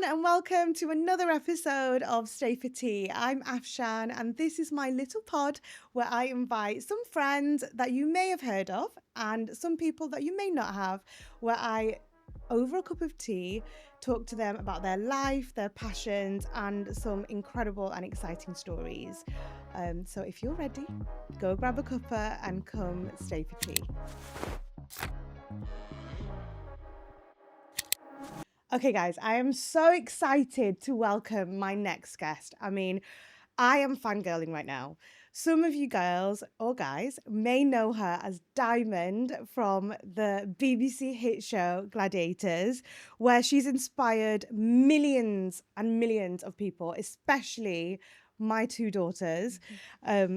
everyone, and welcome to another episode of Stay for Tea. I'm Afshan, and this is my little pod where I invite some friends that you may have heard of and some people that you may not have, where I, over a cup of tea, talk to them about their life, their passions, and some incredible and exciting stories. So if you're ready, go grab a cuppa and come stay for tea. Okay, guys, I am so excited to welcome my next guest. I mean, I am fangirling right now. Some of you girls or guys may know her as Diamond from the BBC hit show Gladiators, where she's inspired millions and millions of people, especially my two daughters,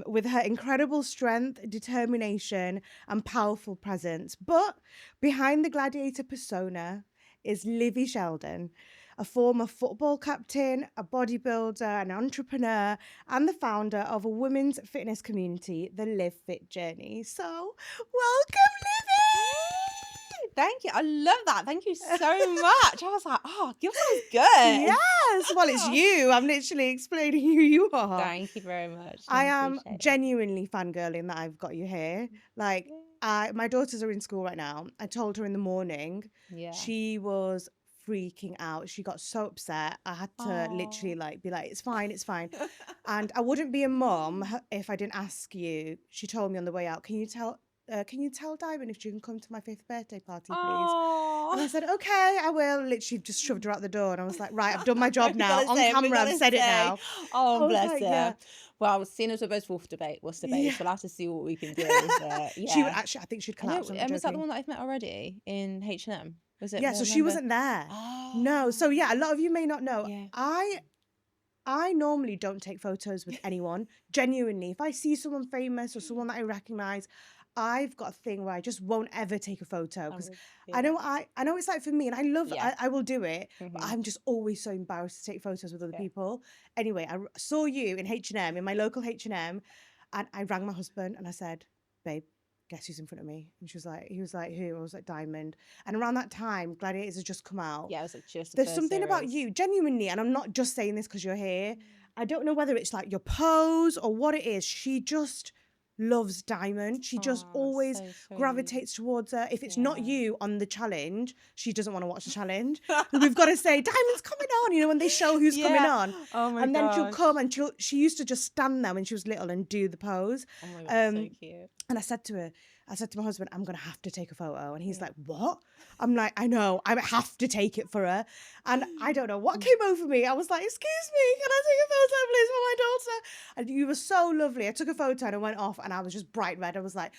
with her incredible strength, determination, and powerful presence. But behind the gladiator persona is Livi Sheldon, a former football captain, a bodybuilder, an entrepreneur, and the founder of a women's fitness community, the Live Fit Journey. So, welcome, Livi! Thank you. I love that. Thank you so much. I was like, oh, yours sounds good. Yes. Well, it's you. I'm literally explaining who you are. Thank you very much. I am genuinely fangirling that I've got you here. Like, my daughters are in school right now. I told her in the morning. Yeah. She was freaking out. She got so upset. I had to literally be like, it's fine. And I wouldn't be a mom if I didn't ask you. She told me on the way out, can you tell Diamond if she can come to my 5th birthday party, please? And I said, okay, I will. Literally just shoved her out the door. And I was like, right, I've done my job now. On camera, I've said it now. Oh, bless her. Yeah. Well, seeing as we're both Worcester based, we'll have to see what we can do. She would actually, I think she'd collapse. Was that the one that I've met already in H&M? Was it? Yeah, so she wasn't there. No. So yeah, a lot of you may not know. Yeah. I normally don't take photos with anyone. Genuinely, if I see someone famous or someone that I recognize, I've got a thing where I just won't ever take a photo because I know it's like for me, and I love I will do it, but I'm just always so embarrassed to take photos with other people. Anyway, I saw you in H&M, in my local H&M, and I rang my husband and I said, babe, guess who's in front of me? And he was like, who? I was like, Diamond. And around that time, Gladiators had just come out. Yeah, it was like just There's something about you, genuinely, and I'm not just saying this because you're here. I don't know whether it's like your pose or what it is. She just loves Diamond. She just always gravitates towards her. If it's not you on the challenge, she doesn't want to watch the challenge. We've got to say, Diamond's coming on, when they show who's coming on. Oh my and then she'll come and she used to just stand there when she was little and do the pose. Oh my God, so cute. And I said to my husband, I'm going to have to take a photo. And he's like, what? I'm like, I know, I have to take it for her. And I don't know what came over me. I was like, excuse me, can I take a photo, please, for my daughter? And you were so lovely. I took a photo and I went off and I was just bright red. I was like,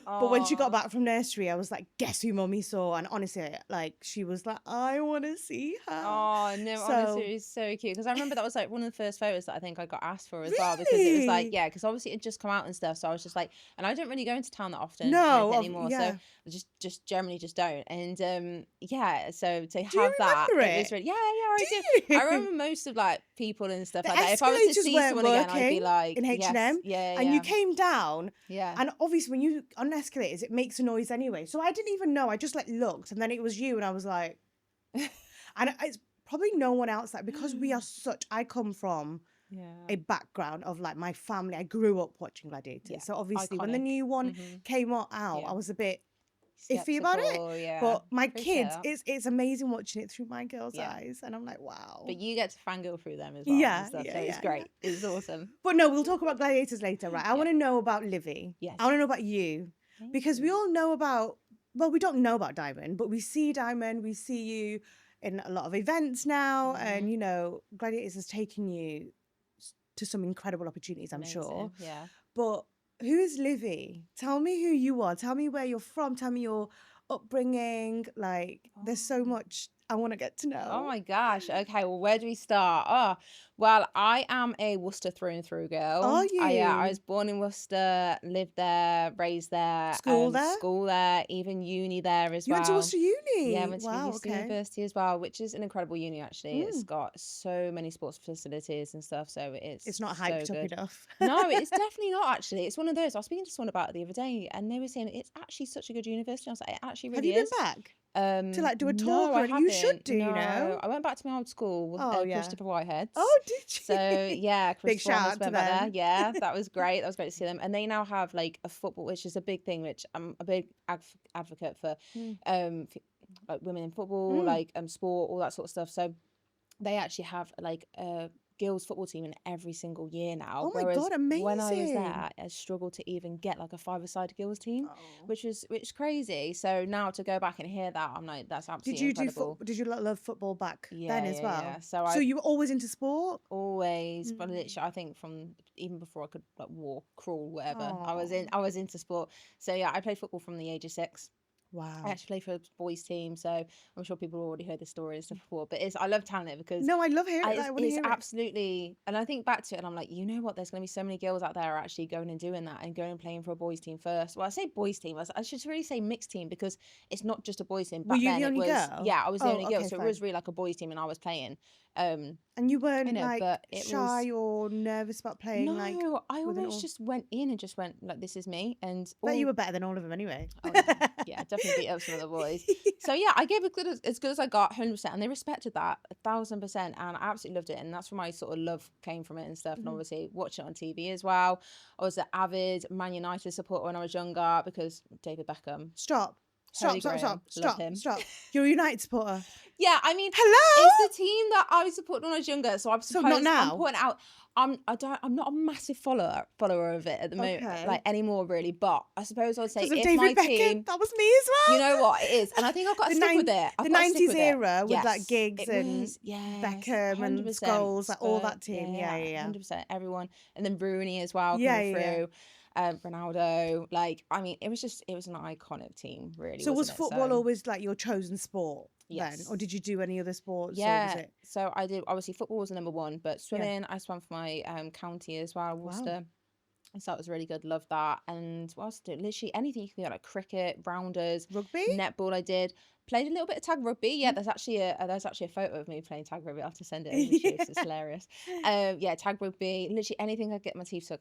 but when she got back from nursery, I was like, guess who mommy saw? And honestly, she was like, I want to see her. Oh, no, honestly, it was so cute. Because I remember that was like one of the first photos that I think I got asked for as well. Because it was like, because obviously it just come out and stuff. So I was just like, and I don't really go into town that often anymore. So I just generally just don't. And so to have that, it was really, I do. I remember most of like people and stuff like that. If I was to see someone again, I'd be like, in H&M, and you came down, and obviously when you on escalators, it makes a noise anyway. So I didn't even know. I just looked, and then it was you, and I was like, and it's probably no one else because we are I come from a background of like my family. I grew up watching Gladiators, so obviously when the new one came out, I was a bit iffy about it, but my kids, it's amazing watching it through my girls' eyes, and I'm like, wow. But you get to fangirl through them as well. So it's great. It's awesome. But no, we'll talk about Gladiators later, right? I want to know about Livi. Yes. I want to know about you, because we all know about, well, we don't know about Diamond, but we see Diamond, we see you in a lot of events now, and Gladiators has taken you to some incredible opportunities, I'm sure. Yeah. But who is Livi? Tell me who you are. Tell me where you're from. Tell me your upbringing. There's so much I want to get to know. Oh my gosh. Okay, well, where do we start? Oh, well, I am a Worcester through and through girl. Are you? I was born in Worcester, lived there, raised there. School there? School there, even uni there as well. You went to Worcester Uni? Yeah, I went to Worcester University as well, which is an incredible uni, actually. It's got so many sports facilities and stuff, so it's not hyped up enough. No, it's definitely not, actually. It's one of those. I was speaking to someone about it the other day, and they were saying it's actually such a good university. I was like, it actually really is. Have you been back? To like do a No, talk, I or you should haven't. do, you know. No, I went back to my old school with Oh yeah. Christopher Whitehead's. Oh, did you? So yeah, Big Christopher shout almost out to went back there. them. Yeah, that was great. That was great to see them. And they now have like a football, which is a big thing, which I'm a big advocate for, like women in football, like sport, all that sort of stuff. So they actually have like a girls football team in every single year now. Oh my Whereas God, amazing. when I was there, I struggled to even get like a five-a-side girls team, which is crazy. So now to go back and hear that, I'm like, that's absolutely incredible. Did you love football back then as well? Yeah. So you were always into sport? Always, but literally, I think from even before I could like walk, crawl, whatever, I was into sport. So yeah, I played football from the age of 6. Wow. I actually played for a boys team, so I'm sure people already heard the story and stuff before. But I love telling it because no, I love hearing it. It's absolutely, and I think back to it, and I'm like, you know what? There's going to be so many girls out there actually going and doing that and going and playing for a boys team first. Well, I say boys team, I should really say mixed team because it's not just a boys team. Back then, it was girl? I was the only girl, so it was really like a boys team, and I was playing. And you weren't like shy or nervous about playing? No, I almost just went in and just went like, this is me. And but you were better than all of them anyway. Oh, yeah, definitely beat up some of the boys. So yeah, I gave it as good as I got, 100%, and they respected that 1,000%, and I absolutely loved it. And that's where my sort of love came from it and stuff. And obviously watch it on TV as well. I was an avid Man United supporter when I was younger because David Beckham. Stop. Stop. You're a United supporter. Yeah, I mean, hello, it's the team that I supported when I was younger. So not now. I'm pointing out. I'm not a massive follower of it at the moment, like anymore, really. But I suppose I'd say if David my Beckham, team, that was me as well. You know what it is, and I think I've got to stick with it. The 90s era with like Giggs and yes, Beckham and Scholes, like all that team. Yeah. 100%, everyone, and then Rooney as well coming through. Ronaldo, like, I mean, it was an iconic team, really. So was football always like your chosen sport then, or did you do any other sports? Yeah, or was it... so I did. Obviously, football was the number one, but swimming, I swam for my county as well, Worcester. Wow. So that was really good. Loved that. And what else did I do? Literally anything you can do, like cricket, rounders, rugby, netball. I did. Played a little bit of tag rugby. Yeah, there's actually a photo of me playing tag rugby. I'll have to send it over to you. It's hilarious. Yeah, tag rugby. Literally anything I get my teeth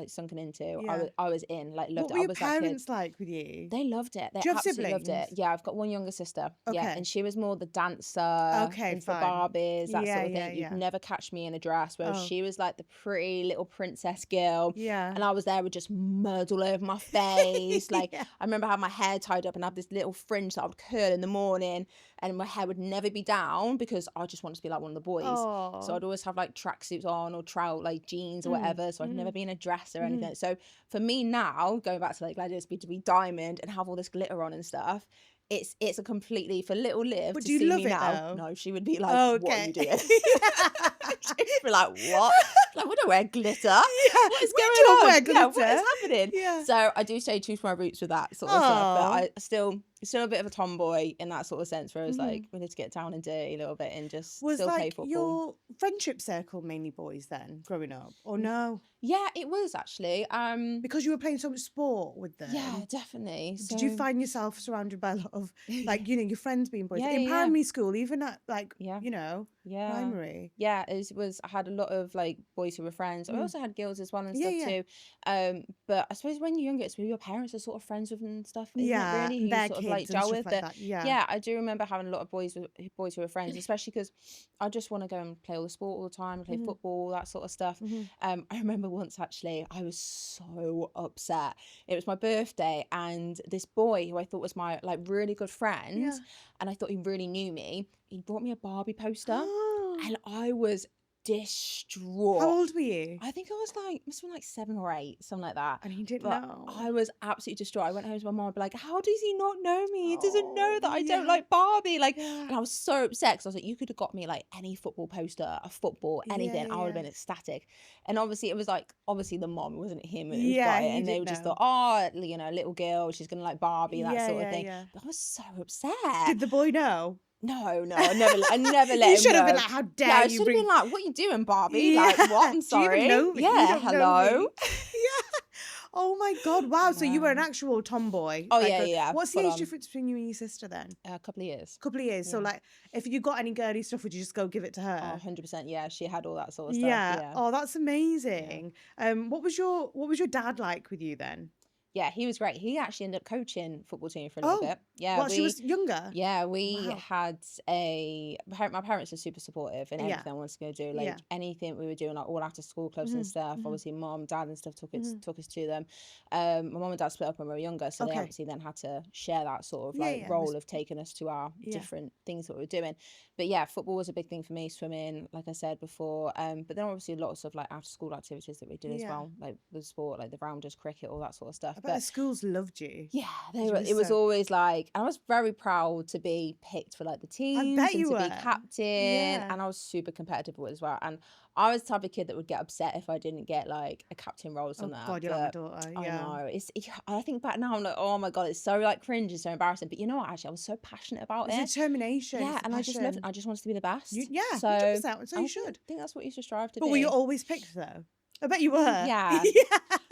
sunken into, I was in. Like, loved it. What were your parents like with you? They loved it. They absolutely loved it. Yeah, I've got one younger sister. Okay. Yeah, and she was more the dancer. Into the Barbies, that sort of thing. You'd never catch me in a dress. Whereas she was like the pretty little princess girl. Yeah. And I was there with just mud all over my face. Like, I remember having my hair tied up and have this little fringe that I would curl in the morning, and my hair would never be down because I just wanted to be like one of the boys. So I'd always have like tracksuits on or like jeans or whatever. So I'd never be in a dress or anything. So for me now, going back to like Gladiators Diamond and have all this glitter on and stuff, it's a completely, for little Liv but to do you see love me it now. though? No, she would be like, what are you doing? She'd be like, what? Like, we don't wear glitter. What is going on? Wear glitter. Yeah, what is happening? Yeah. So I do stay true to my roots with that sort of stuff, but I still a bit of a tomboy in that sort of sense, where I was like, we need to get down and dirty a little bit and just still play football. Was your friendship circle mainly boys then, growing up, or no? Yeah, it was actually. Because you were playing so much sport with them. Yeah, definitely. Did you find yourself surrounded by a lot of, like, you know, your friends being boys in primary school, even at like, you know, primary? Yeah, it was. I had a lot of like boys who were friends. I also had girls as well and stuff too. But I suppose when you're younger, it's who your parents are sort of friends with and stuff. Isn't it really? Who their sort of kids like and gel with. Like that. Yeah, I do remember having a lot of boys who were friends, especially because I just want to go and play all the sport all the time, play football, that sort of stuff. I remember once actually, I was so upset. It was my birthday, and this boy who I thought was my like really good friend, and I thought he really knew me. He brought me a Barbie poster, and I was distraught. How old were you? I think I was like, must have been like 7 or 8, something like that. And he didn't know. I was absolutely distraught. I went home to my mom and be like, how does he not know me? He doesn't know that I don't like Barbie. Like, and I was so upset because I was like, you could have got me like any football poster, a football, anything. I would have been ecstatic. And obviously it was like, obviously the mom, it wasn't him who got it. And they were just thought, oh, you know, little girl, she's going to like Barbie, that sort of thing. But I was so upset. Did the boy know? No, I never let him know. You should have been like, how dare you? I should have been like, what are you doing, Barbie? Like, what? I'm sorry. Do you even know me? Yeah, hello. Oh my God, wow. So you were an actual tomboy. Oh, like yeah. What's the age difference between you and your sister then? A couple of years. Yeah. So like, if you got any girly stuff, would you just go give it to her? Oh, 100%. Yeah, she had all that sort of stuff. Yeah. Oh, that's amazing. What was your dad like with you then? Yeah, he was great. He actually ended up coaching football team for a little bit. Yeah, well, she was younger. Yeah, we had my parents are super supportive in everything I wanted to go do. Like anything we were doing, like all after school clubs and stuff. Obviously, mom, dad, and stuff took us to them. My mom and dad split up when we were younger, so they obviously then had to share that sort of like role of taking us to our different things that we were doing. But yeah, football was a big thing for me. Swimming, like I said before. But then obviously lots of like after school activities that we did as well, like the sport, like the rounders, cricket, all that sort of stuff. But the schools loved you. Yeah, it was always like, I was very proud to be picked for like the teams and to be captain, and I was super competitive with it as well. And I was the type of kid that would get upset if I didn't get like a captain role or something. Oh God, you're like my daughter. I know. I think back now, I'm like, oh my God, it's so like cringe and so embarrassing. But you know what? Actually, I was so passionate about it. Determination. Yeah, and I just loved it. I just wanted to be the best. So 100%. So you should. I think that's what you should strive to be. But were you always picked though? I bet you were. Yeah.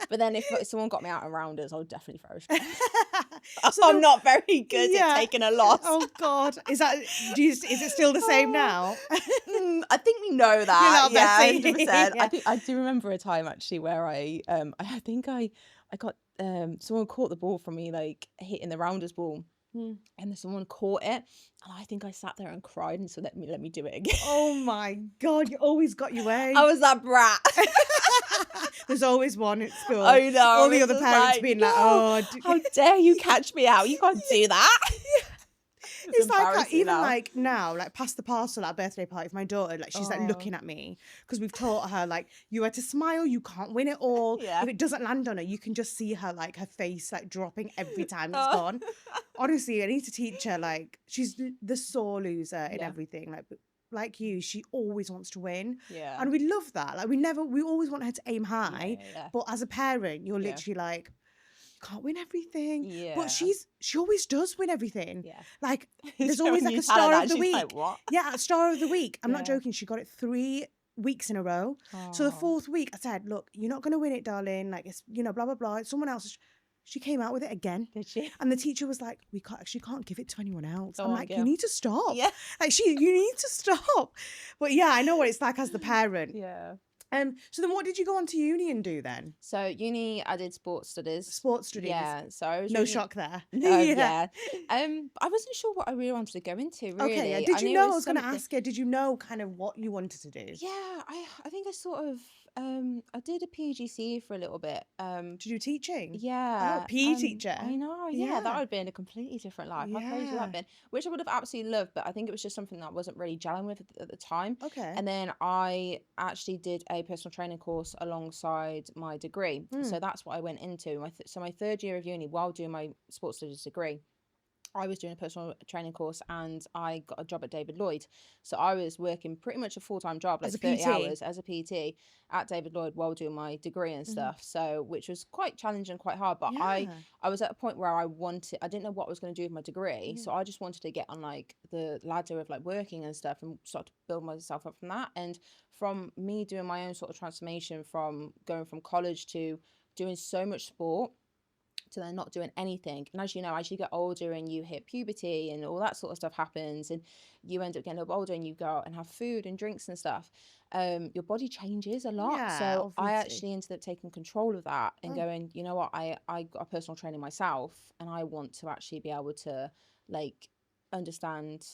But then if someone got me out in rounders, I would definitely throw a shot. I'm not very good at taking a loss. Oh God. Is it still the same now? I think we know that. Yeah, 100%. I do remember a time actually where I think I got someone caught the ball from me, like hitting the rounders ball. And then someone caught it, and I think I sat there and cried, and so let me do it again. Oh my God, you always got your way. I was that brat. There's always one at school. I know. All the other parents being like, "Oh, how dare you catch me out? You can't do that." It's like even like now, like past the parcel at a birthday party for my daughter, like she's like looking at me because we've taught her like you had to smile, you can't win it all. If it doesn't land on her, you can just see her like her face like dropping every time it's gone. Honestly, I need to teach her, like she's the sore loser in everything. Like you, she always wants to win. Yeah. And we love that. Like we always want her to aim high. But as a parent, you're literally like, can't win everything. Yeah. But she always does win everything. Yeah. Like there's always like a star of the week. Like, what? Yeah, a star of the week. I'm not joking. She got it 3 weeks in a row. So the 4th week, I said, look, you're not gonna win it, darling. Like it's blah blah blah. It's someone else. She came out with it again. Did she? And the teacher was like, she can't give it to anyone else. I'm like, you need to stop. Yeah. Like you need to stop. But yeah, I know what it's like as the parent. Yeah. So then what did you go on to uni and do then? So uni, I did sports studies. Sports studies. Yeah. So I was no shock there. Yeah. I wasn't sure what I really wanted to go into, really. Okay. Yeah. Did you know, I was going to ask you, did you know kind of what you wanted to do? Yeah. I think I sort of, I did a PGCE for a little bit. To do teaching? Yeah. Oh, PE teacher. I know, yeah. That would have been a completely different life. How crazy would that have been? Which I would have absolutely loved, but I think it was just something that I wasn't really gelling with at the time. Okay. And then I actually did a personal training course alongside my degree. So that's what I went into. So my 3rd year of uni, while doing my sports studies degree, I was doing a personal training course and I got a job at David Lloyd. So I was working pretty much a full-time job, like 30 hours as a PT at David Lloyd while doing my degree and stuff. So, which was quite challenging, quite hard. But I was at a point where I didn't know what I was going to do with my degree. So I just wanted to get on like the ladder of like working and stuff and start to build myself up from that. And from me doing my own sort of transformation from going from college to doing so much sport, to then not doing anything. And as you know, as you get older and you hit puberty and all that sort of stuff happens and you end up getting a little older and you go out and have food and drinks and stuff, your body changes a lot. Yeah, so obviously. I actually ended up taking control of that and going, you know what, I got a personal trainer myself and I want to actually be able to like understand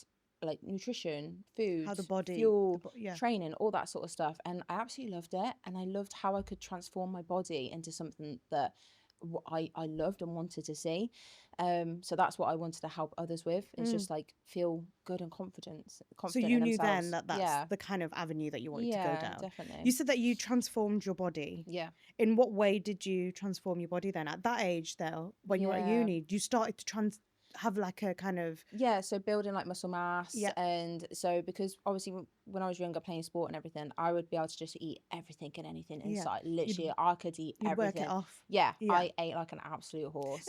like nutrition, food, how the body, fuel, training, all that sort of stuff. And I absolutely loved it. And I loved how I could transform my body into something that I loved and wanted to see. So that's what I wanted to help others with. It's just like feel good and confident. So you knew then that that's the kind of avenue that you wanted to go down. Definitely. You said that you transformed your body. Yeah. In what way did you transform your body then? At that age though, when you were at uni, you started to have like a kind of so building like muscle mass. And so because obviously when I was younger playing sport and everything, I would be able to just eat everything and anything inside. Literally I could eat everything. Work it off. I ate like an absolute horse.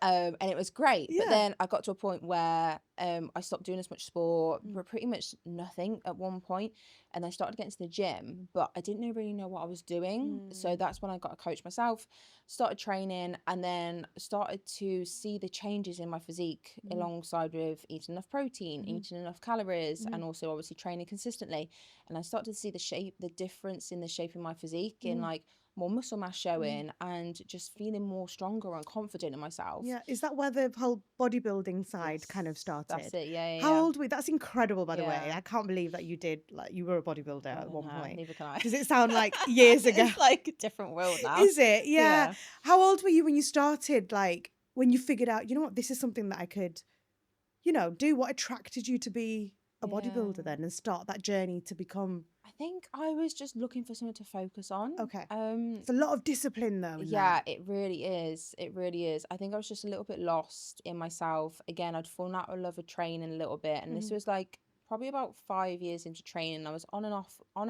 And it was great. But then I got to a point where I stopped doing as much sport, pretty much nothing at one point. And I started getting to the gym, but I didn't really know what I was doing. So that's when I got a coach myself, started training, and then started to see the changes in my physique alongside with eating enough protein, eating enough calories, and also obviously training consistently. And I started to see the difference in the shape of my physique in like more muscle mass showing, and just feeling more stronger and confident in myself. Yeah, is that where the whole bodybuilding side kind of started? That's it. Yeah. How old were you? That's incredible, by the way. Yeah. I can't believe that you were a bodybuilder at one point. Neither can I. Does it sound like years ago? It's like a different world now. Is it? Yeah. How old were you when you started? Like when you figured out, you know what, this is something that I could, do. What attracted you to be a bodybuilder then and start that journey to become? I think I was just looking for something to focus on. Okay. It's a lot of discipline though. Yeah, it really is. It really is. I think I was just a little bit lost in myself. Again, I'd fallen out of love with training a little bit, and this was like probably about 5 years into training. I was on and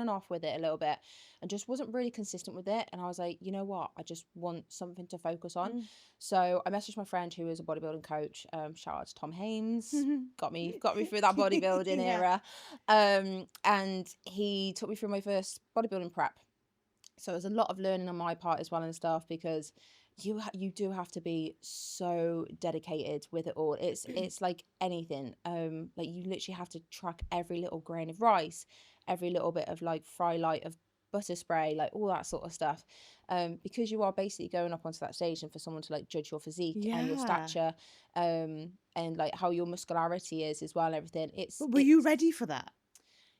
off with it a little bit, and just wasn't really consistent with it. And I was like, you know what? I just want something to focus on. So I messaged my friend who is a bodybuilding coach. Shout out to Tom Hames. Got me through that bodybuilding era. And he took me through my first bodybuilding prep. So there's a lot of learning on my part as well and stuff, because you do have to be so dedicated with it all. It's like anything. Like you literally have to track every little grain of rice, every little bit of like fry light of butter spray, like all that sort of stuff. Because you are basically going up onto that stage and for someone to like judge your physique and your stature, and like how your muscularity is as well and everything. But were you ready for that?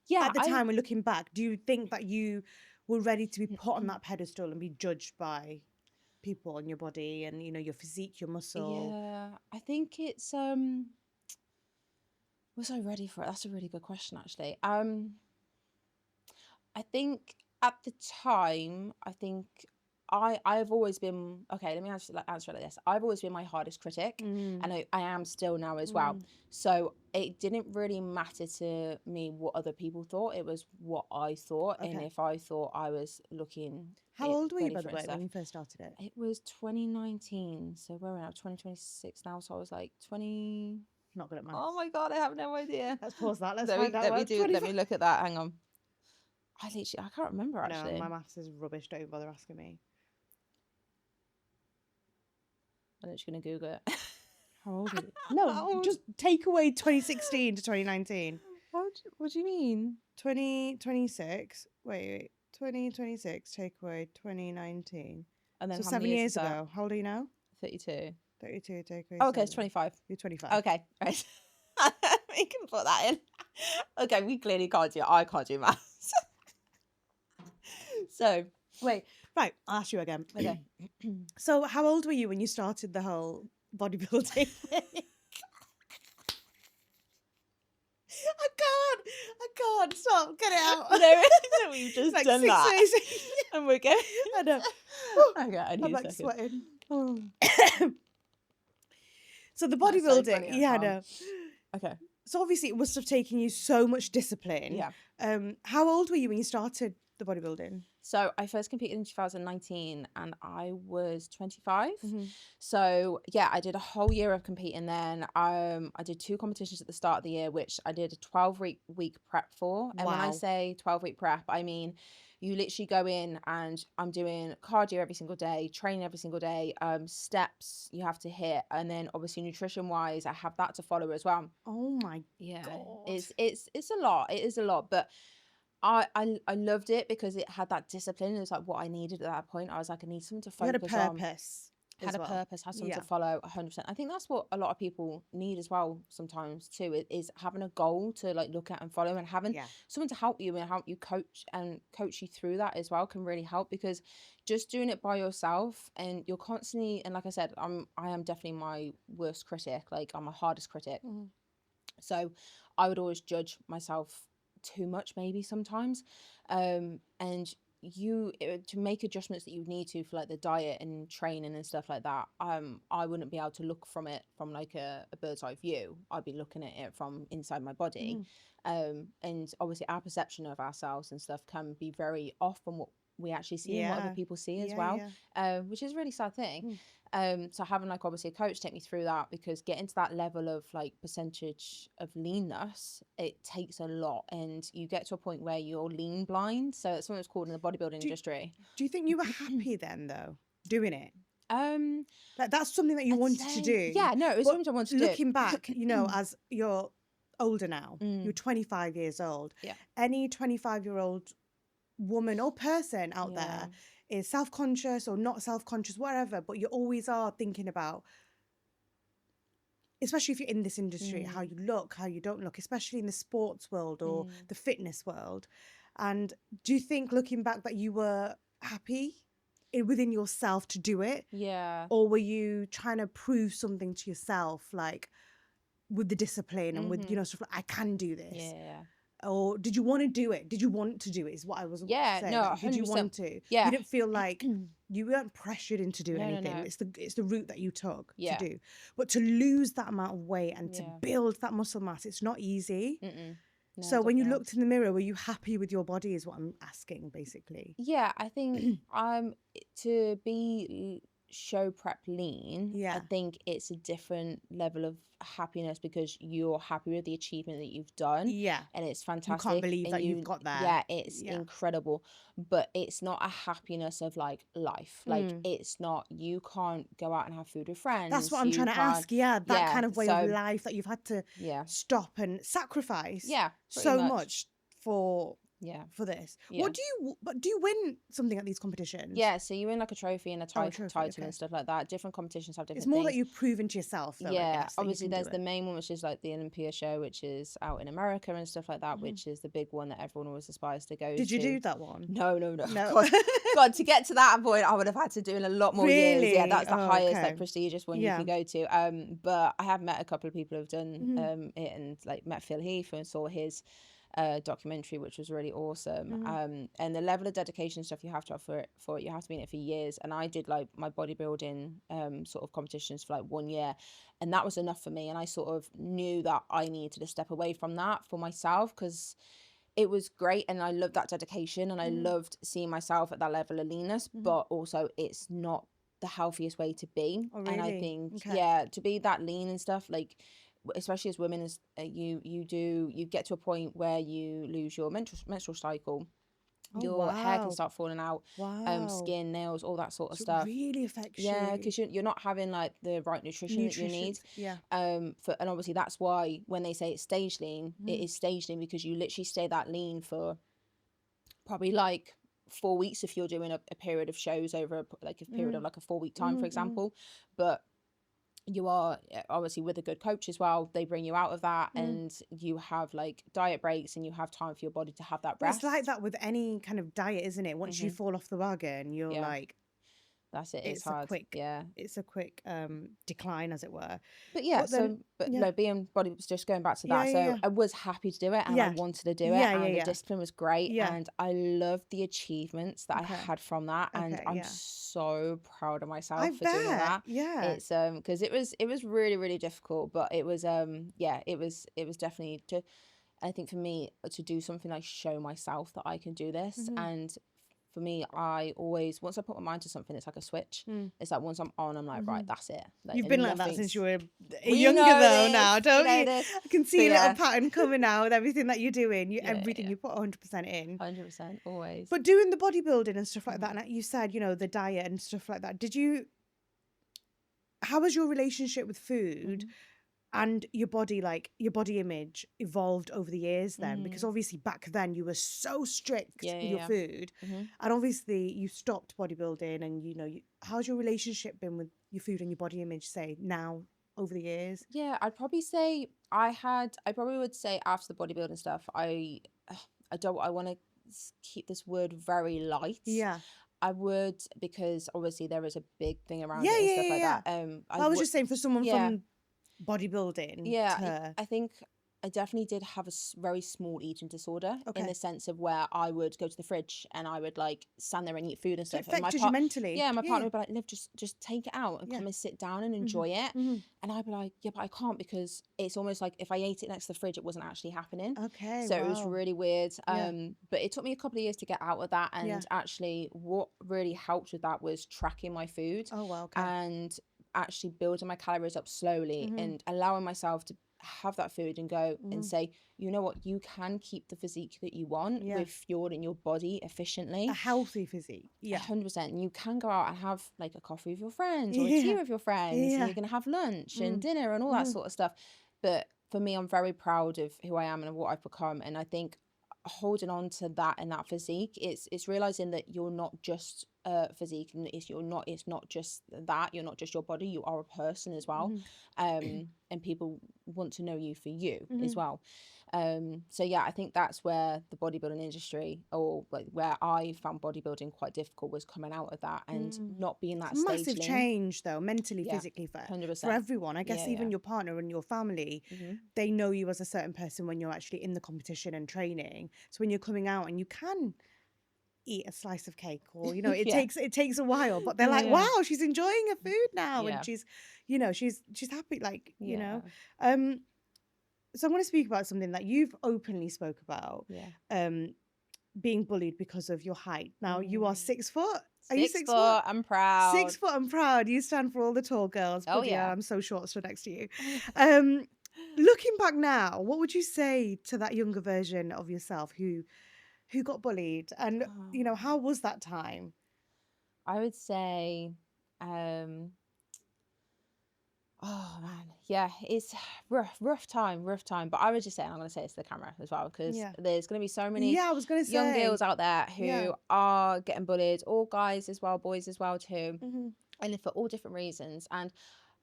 Yeah. At the time, when looking back, do you think that you were ready to be put on that pedestal and be judged by people on your body and your physique, your muscle? Yeah, I think it's was I ready for it? That's a really good question, actually. I think at the time, I've always been, okay, let me answer it like this. I've always been my hardest critic, and I am still now as well. So it didn't really matter to me what other people thought. It was what I thought. And if I thought I was looking... How old were you, by the way, when you first started it? It was 2019. So where are we now? 2026 now. So I was like 20... Not good at maths. Oh my God, I have no idea. Let's pause that. Let's let find out. Let me look at that. Hang on. I can't remember, actually. No, my maths is rubbish. Don't even bother asking me. I'm just going to Google it. How old are you? No, just take away 2016 to 2019. What do you mean? 2026. Wait. 2026, take away 2019. And then so 7 years ago. How old are you now? 32. 32, take away. Oh, okay, it's 25. You're 25. Okay, right. We can put that in. Okay, we clearly can't do it. I can't do maths. So, wait. Right, I'll ask you again. Okay. So, how old were you when you started the whole bodybuilding thing? I can't. Stop. Get it out. No, we've just like done that. And we're going. I know. Okay, I need I'm a like second. sweating. So the bodybuilding, so funny, yeah, I know. Okay. So obviously it must have taken you so much discipline. Yeah. How old were you when you started the bodybuilding? So I first competed in 2019 and I was 25. So yeah, I did a whole year of competing then. I did 2 competitions at the start of the year, which I did a 12-week prep for. And when I say 12-week prep, I mean, you literally go in and I'm doing cardio every single day, training every single day, steps you have to hit. And then obviously nutrition wise, I have that to follow as well. Oh my God. It's a lot. It is a lot, but I loved it because it had that discipline. It was like what I needed at that point. I was like, I need something to focus on. You had a purpose. Had something to follow 100%. I think that's what a lot of people need as well sometimes too, is having a goal to like look at and follow, and having someone to help you and help you coach you through that as well can really help, because just doing it by yourself and you're constantly, and like I said, I am definitely my worst critic. Like I'm my hardest critic. So I would always judge myself too much maybe sometimes, and to make adjustments that you need to for like the diet and training and stuff like that, I wouldn't be able to look from it from like a bird's eye view. I'd be looking at it from inside my body. And obviously our perception of ourselves and stuff can be very off from what we actually see and what other people see as well, which is a really sad thing. So having like obviously a coach take me through that, because getting to that level of like percentage of leanness, it takes a lot, and you get to a point where you're lean blind. So it's something that's called in the bodybuilding industry. Do you think you were happy then though, doing it? Like that's something that you wanted to do. Yeah, no, it was something I wanted to do. Looking back, as you're older now, you're 25 years old. Yeah. Any 25-year-old woman or person out there is self-conscious or not self-conscious, whatever, but you always are thinking about, especially if you're in this industry, how you look, how you don't look, especially in the sports world or the fitness world. And do you think, looking back, that you were happy within yourself to do it? Yeah. Or were you trying to prove something to yourself, like with the discipline and with, you know, stuff like, I can do this? Yeah. Or did you want to do it? Did you want to do it? Is what I was saying. No, like, did you want to? Yeah. You didn't feel like you weren't pressured into doing anything. No. It's the route that you took Yeah. to do. But to lose that amount of weight and to build that muscle mass, it's not easy. No, so when you looked in the mirror, were you happy with your body, is what I'm asking, basically? Yeah, I think to be show prep lean, I think it's a different level of happiness because you're happy with the achievement that you've done. Yeah. And it's fantastic. You can't believe that you've got that. Yeah, it's incredible. But it's not a happiness of like life. Like it's not, you can't go out and have food with friends. That's what I'm trying to ask. Yeah, that kind of way of life that you've had to stop and sacrifice so much for this. What do you win something at these competitions? Yeah, so you win like a trophy and a title and stuff like that. Different competitions have different It's more things. that you've proven to yourself though, yeah, I guess, obviously there's the main one, which is like the Olympia show, which is out in America and stuff like that, which is the big one that everyone always aspires to go to. Did you do that one? No. God, to get to that point I would have had to do in a lot more years. Yeah, that's the highest like prestigious one you can go to. But I have met a couple of people who've done it, and like met Phil Heath and saw his documentary, which was really awesome. And the level of dedication stuff you have to have for it, you have to be in it for years. And I did like my bodybuilding sort of competitions for like 1 year, and that was enough for me. And I sort of knew that I needed to step away from that for myself, because it was great and I loved that dedication and I loved seeing myself at that level of leanness, but also it's not the healthiest way to be. Oh, really? And I think to be that lean and stuff, like especially as women, as you get to a point where you lose your menstrual cycle. Your hair can start falling out, skin, nails, all that sort of stuff. It really affects you. Yeah, because you're not having like the right nutrition that you need. Yeah. And obviously that's why when they say it's stage lean, it is stage lean because you literally stay that lean for probably like 4 weeks if you're doing a period of shows over like a period of like a 4 week time, for example. But you are obviously with a good coach as well, they bring you out of that and you have like diet breaks and you have time for your body to have that rest. It's like that with any kind of diet, isn't it? Once you fall off the wagon, you're like, that's it. It's hard. It's a quick decline, as it were. But no, being body was just going back to that. I was happy to do it and I wanted to do it, and the discipline was great, and I loved the achievements that I had from that, and I'm so proud of myself for doing that. Yeah, it's because it was really, really difficult, but it was it was definitely to. I think for me to do something like show myself that I can do this, and for me, I always, once I put my mind to something, it's like a switch. It's like once I'm on, I'm like, right, that's it. Like, you've been like that since you were younger though now, don't you? I can see a little pattern coming out with everything that you're doing. Everything you put 100% in. 100%, always. But doing the bodybuilding and stuff like that, and you said, you know, the diet and stuff like that, how was your relationship with food and your body, like your body image, evolved over the years then? Because obviously back then you were so strict with your food, and obviously you stopped bodybuilding, and you know, how's your relationship been with your food and your body image, say, now over the years? Yeah, I'd probably say I probably would say after the bodybuilding stuff, I want to keep this word very light. Yeah. I would, because obviously there is a big thing around it and stuff like that. I was just saying, for someone from bodybuilding, I think I definitely did have a very small eating disorder, in the sense of where I would go to the fridge and I would like stand there and eat food and stuff. So it affected you mentally. Yeah, my partner would be like, Liv, just take it out and come and sit down and enjoy it. And I'd be like, yeah, but I can't, because it's almost like if I ate it next to the fridge, it wasn't actually happening. Okay, so it was really weird. But it took me a couple of years to get out of that. And actually what really helped with that was tracking my food. Oh, wow. Okay. And actually building my calories up slowly and allowing myself to have that food and go and say, you know what, you can keep the physique that you want with fueling your body efficiently, a healthy physique. 100%. And you can go out and have like a coffee with your friends or a tea with your friends, and you can have lunch and dinner and all that sort of stuff. But for me, I'm very proud of who I am and what I've become, and I think holding on to that and that physique. It's realizing that you're not just physique, and it's not just that, you're not just your body, you are a person as well. And people want to know you for you as well. So yeah, I think that's where the bodybuilding industry, or like where I found bodybuilding quite difficult, was coming out of that and not being that massive change though, mentally, physically, for 100%. everyone. I guess even your partner and your family, they know you as a certain person when you're actually in the competition and training. So when you're coming out and you can eat a slice of cake, or you know, it takes a while, but they're like, wow, she's enjoying her food now, and she's, you know, she's happy, like, you know. So I'm going to speak about something that you've openly spoke about, being bullied because of your height. Now you are 6 foot. Are you 6 foot? I'm proud. 6 foot, I'm proud. You stand for all the tall girls. Oh yeah, I'm so short, stood next to you. Looking back now, what would you say to that younger version of yourself who got bullied, and you know, how was that time? I would say, oh man, yeah, it's rough time. But I would just say, and I'm going to say it's the camera as well, because there's going to be so many young girls out there who are getting bullied, or guys as well, boys as well too, and for all different reasons. And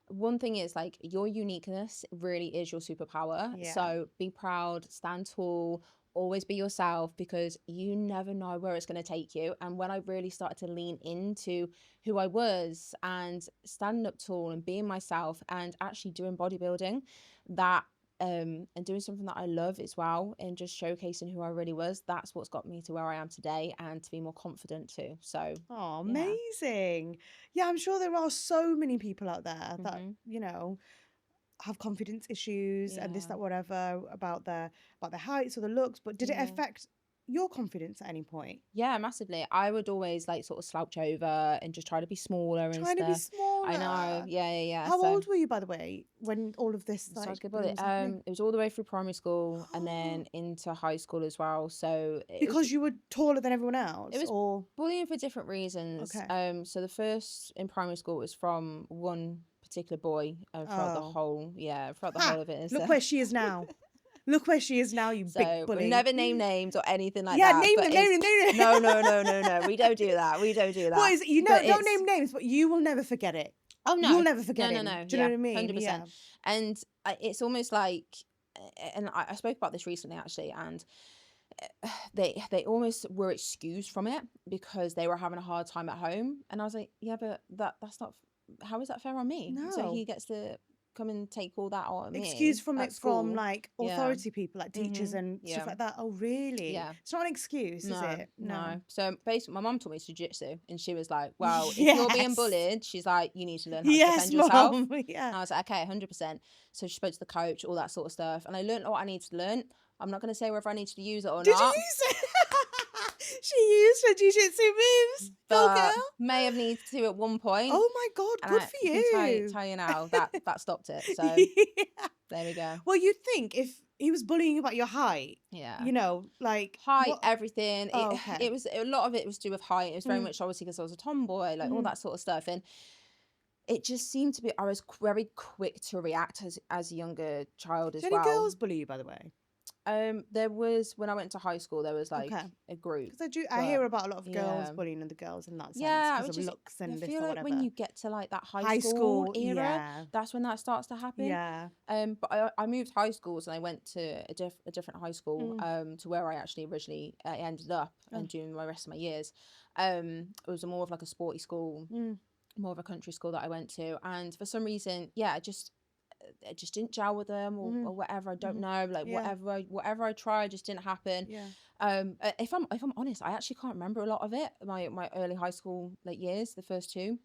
one thing is, like, your uniqueness really is your superpower. So be proud, stand tall, always be yourself, because you never know where it's going to take you. And when I really started to lean into who I was and standing up tall and being myself and actually doing bodybuilding, that and doing something that I love as well, and just showcasing who I really was, that's what's got me to where I am today, and to be more confident too. So amazing. Yeah, I'm sure there are so many people out there that, you know, have confidence issues and this, that, whatever, about their heights or the looks, but did it affect your confidence at any point? Yeah, massively. I would always like sort of slouch over and just try to be smaller and stuff. Trying to be smaller. I know. Yeah. How old were you, by the way, when all of this started to get bullied? It was all the way through primary school and then into high school as well. So because you were taller than everyone else? It was bullying for different reasons. Okay. So the first in primary school was from one particular boy throughout the whole of it. Look where she is now. Look where she is now, you big bully. We'll never name names or anything like that. Yeah, name them. No. We don't do that. What is it? You know, don't name names, but you will never forget it. Oh, no. You'll never forget it. No. Do you know what I mean? 100%. Yeah. And it's almost like, and I spoke about this recently, actually, and they almost were excused from it because they were having a hard time at home. And I was like, yeah, but that's not, how is that fair on me? No. So he gets to come and take all that on me. Excuse from it from like authority people, like teachers and stuff like that. Oh, really? Yeah. It's not an excuse, is it? No. So basically, my mum taught me jiu-jitsu, and she was like, "Well, if you're being bullied, she's like, you need to learn how to defend yourself." Yeah. And I was like, "Okay, 100%." So she spoke to the coach, all that sort of stuff, and I learned what I needed to learn. I'm not going to say whether I needed to use it or not. Did you use it? She used her jiu-jitsu moves. Go girl. May have needed to at one point. Oh my God, good for you. I can tell you now that stopped it. So there we go. Well, you'd think if he was bullying about your height, you know, like height, everything. It was a lot of it was to do with height. It was very much obviously because I was a tomboy, like all that sort of stuff, and it just seemed to be I was very quick to react as a younger child as well. Did any girls bully you, by the way? There was, when I went to high school, there was like a group. Because I hear about a lot of girls bullying other girls in that sense. Yeah, because of looks and I feel like when you get to like that high school era, that's when that starts to happen. Yeah. But I moved high schools and I went to a different high school to where I actually originally ended up and doing the rest of my years. It was more of like a sporty school, more of a country school that I went to, and for some reason, it just didn't gel with them or whatever. I don't know, like whatever I tried just didn't happen. If I'm honest, I actually can't remember a lot of it, my early high school like years, the first two.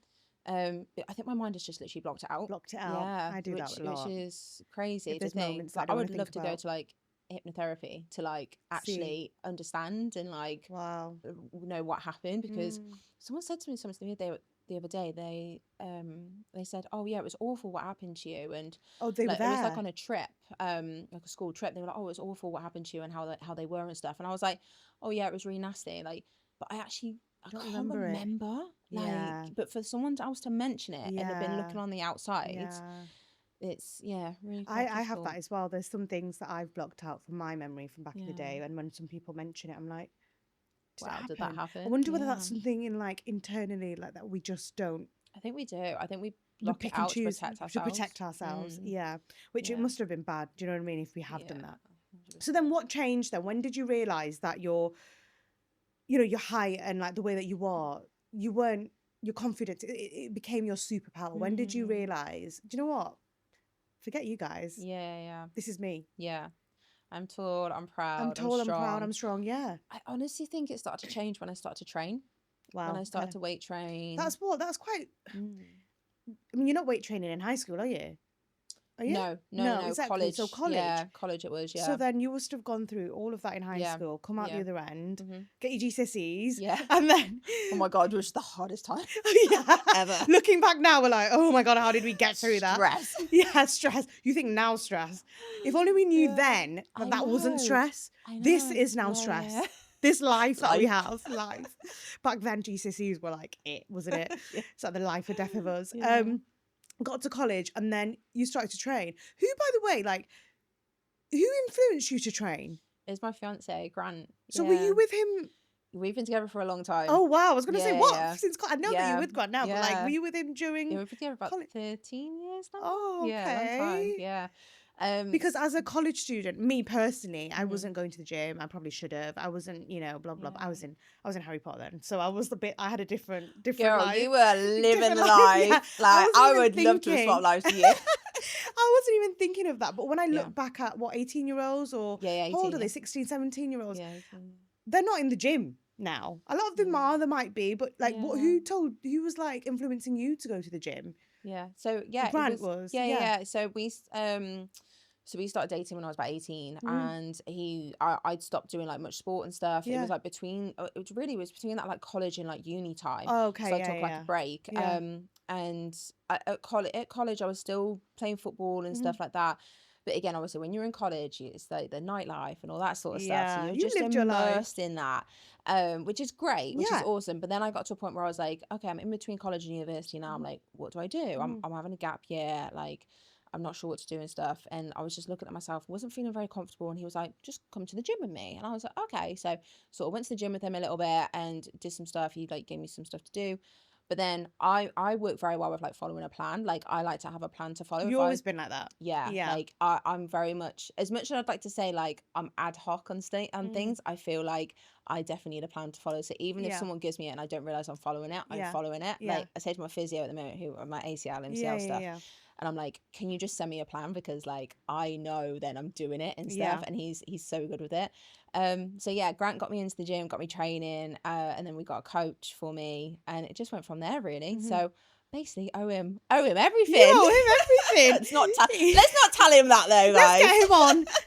I think my mind has just literally blocked it out. Yeah, I do that a lot, which is crazy to think. But I would love to go to like hypnotherapy to like actually understand and like know what happened, because someone said to me something the other day. They said, oh yeah, it was awful what happened to you, and they were there. It was like on a trip, like a school trip. They were like, oh, it was awful what happened to you and how they were and stuff, and I was like, oh yeah, it was really nasty, like, but I can't remember. Like, but for someone else to mention it and they've been looking on the outside, it's really quite I difficult. have that as well. There's some things that I've blocked out from my memory from back in the day, and when some people mention it, I'm like, Did that happen? I wonder whether that's something in like internally like that we just don't. I think we do. I think we block it and out choose to protect ourselves. Yeah, which it must have been bad. Do you know what I mean? If we have done that. 100%. So then, what changed then? When did you realize that your height and like the way that you are, you weren't your confidence? It became your superpower. When did you realize? Do you know what? Forget you guys. Yeah. This is me. Yeah. I'm tall, I'm proud, I'm tall, I'm strong. proud, I'm strong, yeah. I honestly think it started to change when I started to train. Wow. When I started to weight train. That's quite... I mean, you're not weight training in high school, are you? Are you? No, exactly. College. So college. Yeah, college it was, yeah. So then you must have gone through all of that in high school, come out the other end, get your GCSEs, and then... Oh my God, it was the hardest time ever. Looking back now, we're like, oh my God, how did we get through that? Stress. Yeah, stress. You think now stress. If only we knew then that wasn't stress. This is now stress. Yeah. This life that we have, Back then, GCSEs were like it, wasn't it? It's like the life or death of us. Yeah. Got to college and then you started to train. Who, by the way, like, who influenced you to train? It's my fiance, Grant. So were you with him? We've been together for a long time. Oh wow, I was going to say what? Yeah. Since I know that you're with Grant now, but like, were you with him during? Yeah, we've been together about 13 years now. Oh, okay. Yeah, long time. Yeah. Because as a college student, me personally, I wasn't going to the gym. I probably should have. I wasn't, blah blah. I was in Harry Potter then, so I had a different Girl, life. you were living life. Yeah. Like I would love to swap lives with you. I wasn't even thinking of that. But when I look back at 18-year-olds or 18, how old are they? 16, 17-year-olds. Yeah, they're not in the gym now. A lot of them are. There might be, but like, who was like influencing you to go to the gym? Yeah. So Grant was. Yeah. So we started dating when I was about 18, and I'd stopped doing like much sport and stuff. It was like between that like college and like uni time. Oh, okay. So I took like a break. Yeah. And at college I was still playing football and stuff like that. But again, obviously, when you're in college, it's like the nightlife and all that sort of stuff. So you're just immersed in that, which is great, which is awesome. But then I got to a point where I was like, okay, I'm in between college and university now. I'm like, what do I do? I'm having a gap year. Like, I'm not sure what to do and stuff. And I was just looking at myself, wasn't feeling very comfortable. And he was like, just come to the gym with me. And I was like, okay. So sort of went to the gym with him a little bit and did some stuff. He like gave me some stuff to do. But then I work very well with like following a plan. Like I like to have a plan to follow. You've always been like that. Yeah. Like I'm very much, as much as I'd like to say like I'm ad hoc on things, I feel like I definitely need a plan to follow. So even if someone gives me it and I don't realize I'm following it, I'm following it. Like I say to my physio at the moment, who my ACL, MCL stuff. And I'm like, can you just send me a plan? Because like, I know then I'm doing it and stuff. And he's so good with it. So yeah, Grant got me into the gym, got me training. And then we got a coach for me and it just went from there really. So basically owe him everything. You owe him everything. let's not tell him that though, guys.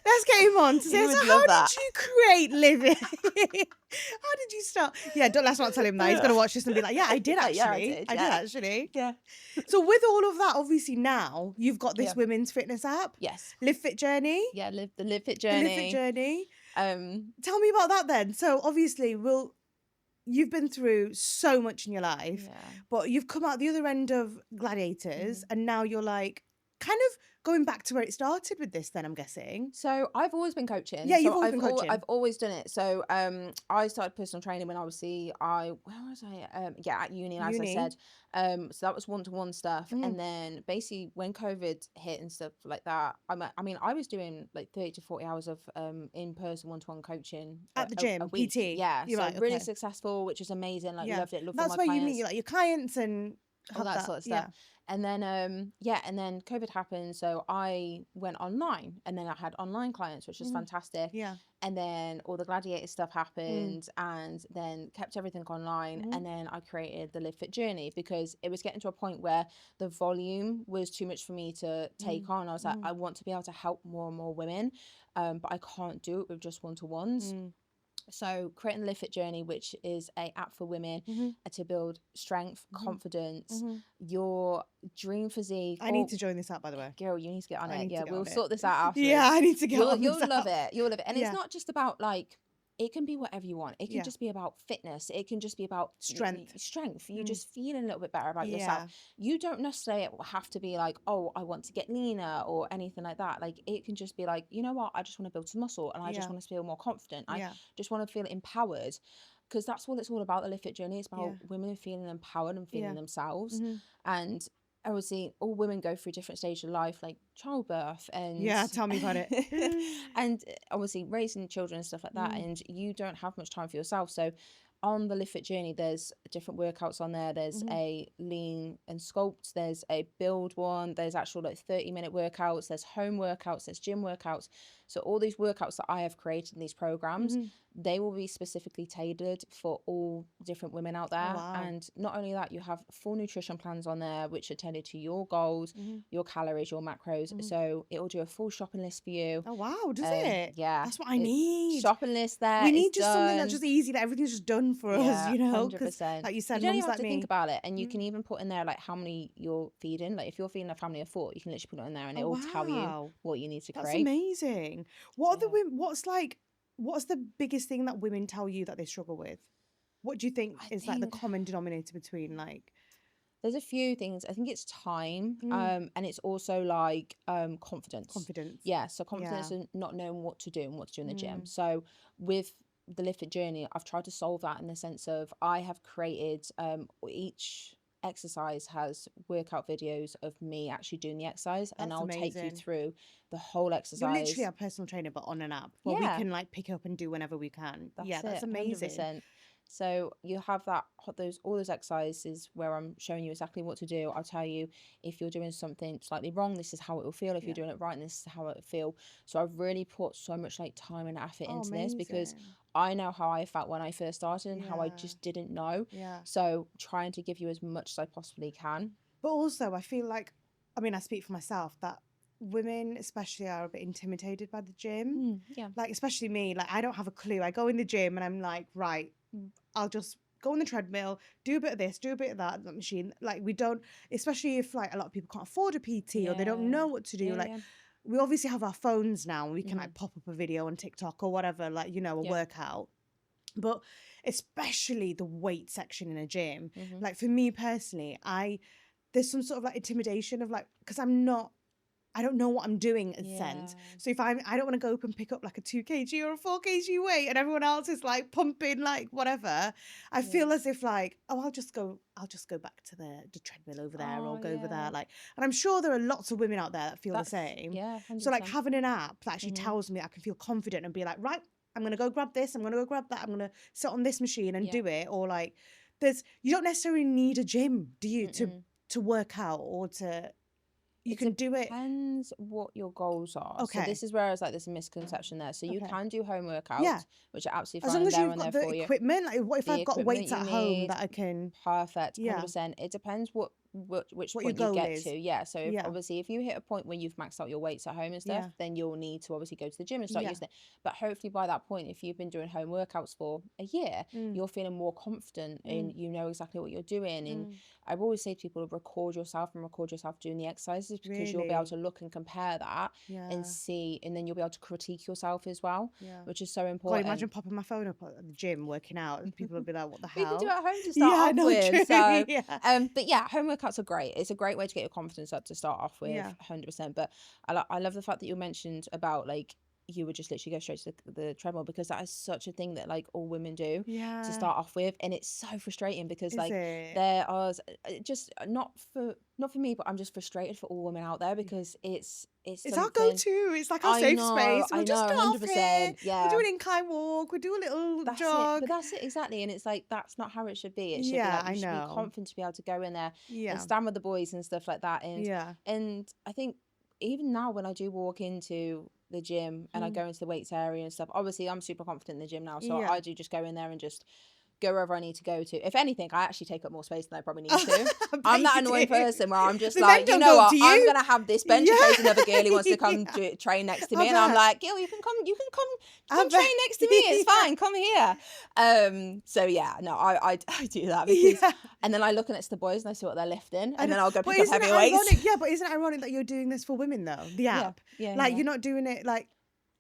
Let's get him on to say, so how did you create Livi? How did you start? Yeah, let's not tell him that. He's going to watch this and be like, yeah, I did actually. I did actually. Yeah. So with all of that, obviously now you've got this women's fitness app. Yes. Live Fit Journey. Yeah, the Live Fit Journey. The Live Fit Journey. Tell me about that then. So obviously you've been through so much in your life, but you've come out the other end of Gladiators and now you're like kind of going back to where it started with this then, I'm guessing. So I've always been coaching. Yeah, you've always been coaching. I've always done it. So I started personal training when I was at uni, as I said. So that was one-to-one stuff. And then basically when COVID hit and stuff like that, I mean, I was doing like 30 to 40 hours of in-person one-to-one coaching. At the gym, a week. PT. Yeah, You're so really successful, which was amazing. Like loved it, loved all my clients. That's where you meet like your clients and all that sort of stuff. And then and then COVID happened, so I went online and then I had online clients, which was fantastic. Yeah. And then all the Gladiator stuff happened and then kept everything online and then I created the Live Fit Journey because it was getting to a point where the volume was too much for me to take on. I was like, I want to be able to help more and more women, but I can't do it with just one-to-ones. So creating the Live Fit Journey, which is an app for women to build strength, confidence, your dream physique. I need to join this app, by the way. Girl, you need to get on it. Yeah, we'll sort this out after. Yeah, I need to get on this You'll love it. You'll love it. And it's not just about like it can be whatever you want. It can just be about fitness. It can just be about strength. You just feeling a little bit better about yourself. You don't necessarily have to be like, oh, I want to get leaner or anything like that. Like, it can just be like, you know what, I just want to build some muscle, and I just want to feel more confident. I just want to feel empowered, because that's what it's all about. The Live Fit journey. It's about women feeling empowered and feeling themselves. And obviously all women go through different stages of life, like childbirth and tell me about it. and obviously raising children and stuff like that, and you don't have much time for yourself. So on the Live Fit journey, there's different workouts on there. There's a lean and sculpt, there's a build one, there's actual like 30-minute workouts, there's home workouts, there's gym workouts. So all these workouts that I have created in these programs, they will be specifically tailored for all different women out there. And not only that, you have full nutrition plans on there which are tailored to your goals, your calories, your macros. So it will do a full shopping list for you. Oh wow, does it? Yeah, that's what I need. Shopping list there. We need just something that's just easy, that everything's just done for us, you know. 100%. Like you said, you don't mums even have like to me. think about it, and you can even put in there like how many you're feeding. Like if you're feeding a family of 4, you can literally put it in there, and it will tell you what you need to create. That's amazing. What are the women? What's the biggest thing that women tell you that they struggle with? What do you think is like the common denominator between like? There's a few things. I think it's time, and it's also like confidence. Yeah, so confidence and not knowing what to do and what to do in the gym. So with the Live Fit journey, I've tried to solve that in the sense of I have created each exercise has workout videos of me actually doing the exercise. That's and I'll take you through the whole exercise. You're literally our personal trainer, but on an app where we can like pick up and do whenever we can. That's amazing. 100%. So you have that all those exercises where I'm showing you exactly what to do. I'll tell you if you're doing something slightly wrong, this is how it will feel. If you're doing it right, this is how it will feel. So I've really put so much like time and effort into this, because I know how I felt when I first started and how I just didn't know. So trying to give you as much as I possibly can. But also I feel like, I mean, I speak for myself, that women especially are a bit intimidated by the gym. Like especially me, like I don't have a clue. I go in the gym and I'm like, right, I'll just go on the treadmill, do a bit of this, do a bit of that machine. Like we don't, especially if like a lot of people can't afford a PT or they don't know what to do. We obviously have our phones now and we can like pop up a video on TikTok or whatever, like, you know, a workout. But especially the weight section in a gym, like for me personally, there's some sort of like intimidation of like, because I don't know what I'm doing in a sense. So if I don't want to go up and pick up like a 2 kg or a 4 kg weight and everyone else is like pumping like whatever, I feel as if like, oh, I'll just go back to the treadmill over there or go over there. Like, and I'm sure there are lots of women out there that feel the same. 100%. So like having an app that actually tells me I can feel confident and be like, right, I'm going to go grab this. I'm going to go grab that. I'm going to sit on this machine and do it. Or like you don't necessarily need a gym, do you, to work out or to... You can do it. Depends what your goals are. Okay. So this is where I was like, there's a misconception there. So you can do home workouts, which are absolutely fine. As long as you've got the equipment. Like, what if I've got weights at home that I can? Perfect. 100%. It depends which point you get to. Yeah. So obviously if you hit a point where you've maxed out your weights at home and stuff, then you'll need to obviously go to the gym and start using it. But hopefully by that point, if you've been doing home workouts for a year, you're feeling more confident and you know exactly what you're doing. And I always say to people, record yourself doing the exercises, because you'll be able to look and compare that and see, and then you'll be able to critique yourself as well, which is so important. God, imagine popping my phone up at the gym working out and people will be like, what the hell? You can do it at home to start off with. So, but yeah, home workouts are great. It's a great way to get your confidence up to start off with, 100%. But I love the fact that you mentioned about like, you would just literally go straight to the treadmill, because that is such a thing that like all women do to start off with, and it's so frustrating because there are just not for me, but I'm just frustrated for all women out there, because it's our go-to. It's like our safe space. We'll just start off here. We'll do an incline walk. We'll do a little jog. But that's it, exactly. And it's like, that's not how it should be. It should be like, you should be confident to be able to go in there and stand with the boys and stuff like that. And I think even now when I do walk into the gym and I go into the weights area and stuff, obviously I'm super confident in the gym now, so I do just go in there and just go wherever I need to go to. If anything, I actually take up more space than I probably need to. I'm that annoying person where I'm just like, you know what, I'm gonna have this bench in case another girlie wants to come train next to me, and I'm like, Gil, you can come train next to me, it's fine, come here. So yeah, no, I do that because and then I look next to the boys and I see what they're lifting, and then I'll go pick up heavy weights. Yeah, but isn't it ironic that you're doing this for women though, the app? Like you're not doing it like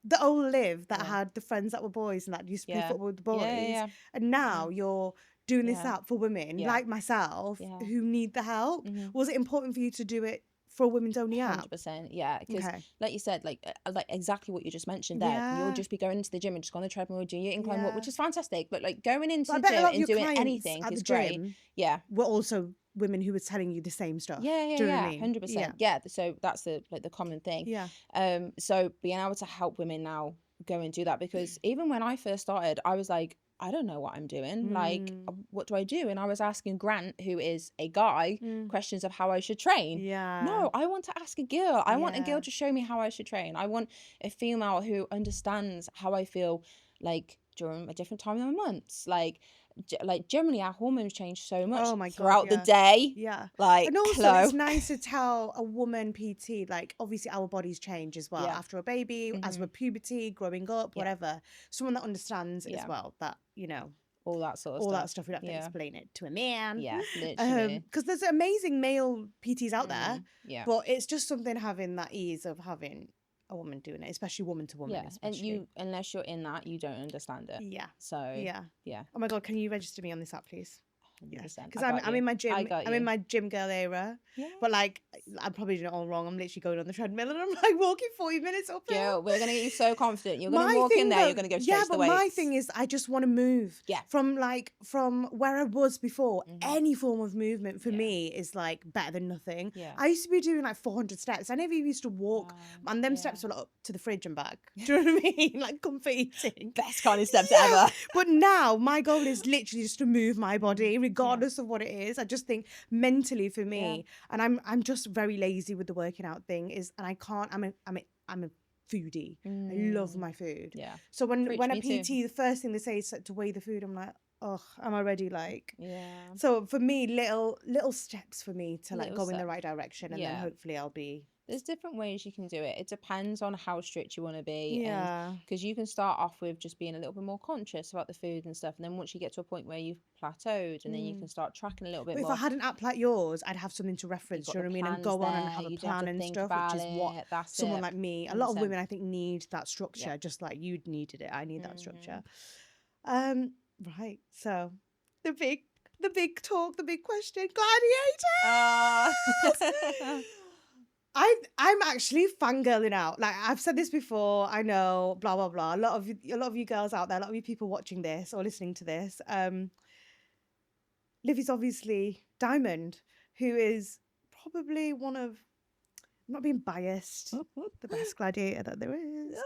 the old Liv that had the friends that were boys and that used to play football with the boys, and now you're doing this out for women like myself who need the help. Was it important for you to do it for a women's only app? 100%, yeah. Because like you said, like exactly what you just mentioned there. You'll just be going into the gym and just go on the treadmill, doing your incline walk, which is fantastic. But like going into the gym and doing anything is great. Yeah, we're also women who were telling you the same stuff. Do you know what I mean? 100%. Yeah. So that's the common thing. Yeah. So being able to help women now go and do that, because even when I first started, I was like, I don't know what I'm doing. Like, what do I do? And I was asking Grant, who is a guy, questions of how I should train. Yeah. No, I want to ask a girl. I want a girl to show me how I should train. I want a female who understands how I feel like during a different time of the months. Like generally our hormones change so much throughout the day. Yeah. Like, and also it's nice to tell a woman PT, like obviously our bodies change as well after a baby, as with puberty, growing up, whatever. Someone that understands as well that, you know, all that sort of all stuff. That stuff. We have to explain it to a man. Yeah, literally. Because there's amazing male PTs out there. Yeah. But it's just something having that ease of having a woman doing it, especially woman to woman. Yeah, especially. And unless you're in that, you don't understand it. Yeah. So yeah. Oh my God, can you register me on this app, please? 100%. Because I'm in my gym. I'm in my gym girl era. Yeah. But like, I'm probably doing it all wrong. I'm literally going on the treadmill and I'm like walking 40 minutes uphill. Girl, we're gonna get you so confident. You're gonna walk in there. You're gonna go straight to the weights. Yeah, but my thing is, I just want to move. Yeah. From where I was before. Any form of movement for me is like better than nothing. Yeah. I used to be doing like 400 steps. I never even used to walk, and them steps were like up to the fridge and back. Do you know what I mean? Like comfort eating. Best kind of steps ever. But now my goal is literally just to move my body, regardless of what it is. I just think mentally for me, and I'm just very lazy with the working out thing, and I can't. I'm a foodie. I love my food. Yeah. So when a PT, the first thing they say is to weigh the food. I'm like, oh, am I ready? Like, So for me, little steps for me to like go in the right direction, and then hopefully I'll be. There's different ways you can do it. It depends on how strict you want to be. Yeah. Because you can start off with just being a little bit more conscious about the food and stuff. And then once you get to a point where you've plateaued, and then you can start tracking a little bit more. If I had an app like yours, I'd have something to reference, you know what I mean? And go on and have a plan and stuff, which is what someone like me, a lot of women I think need that structure, just like you needed it. I need that structure. Right. So the big talk, the big question, Gladiators! I'm actually fangirling out. Like I've said this before, I know, blah blah blah. A lot of you girls out there, a lot of you people watching this or listening to this. Livi's obviously Diamond, who is probably one of, I'm not being biased, the best gladiator that there is.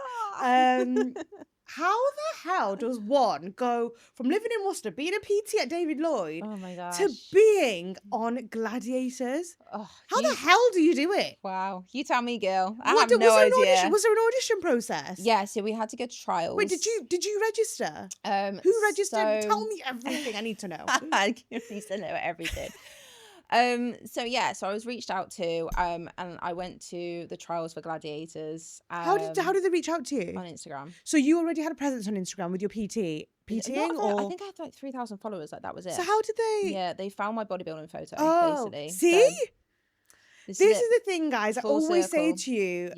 How the hell does one go from living in Worcester, being a PT at David Lloyd, to being on Gladiators? How the hell do you do it? Wow. You tell me, girl. I have no idea. Was there an audition process? Yeah, so we had to go to trials. Wait, did you register? Who registered? Tell me everything. I need to know. I need to know everything. So I was reached out to, and I went to the trials for Gladiators. How did they reach out to you? On Instagram. So you already had a presence on Instagram with your PTing, or I think I had like 3,000 followers. Like that was it. So how did they? Yeah, they found my bodybuilding photo. Basically. See, this is the thing, guys. I always say to you,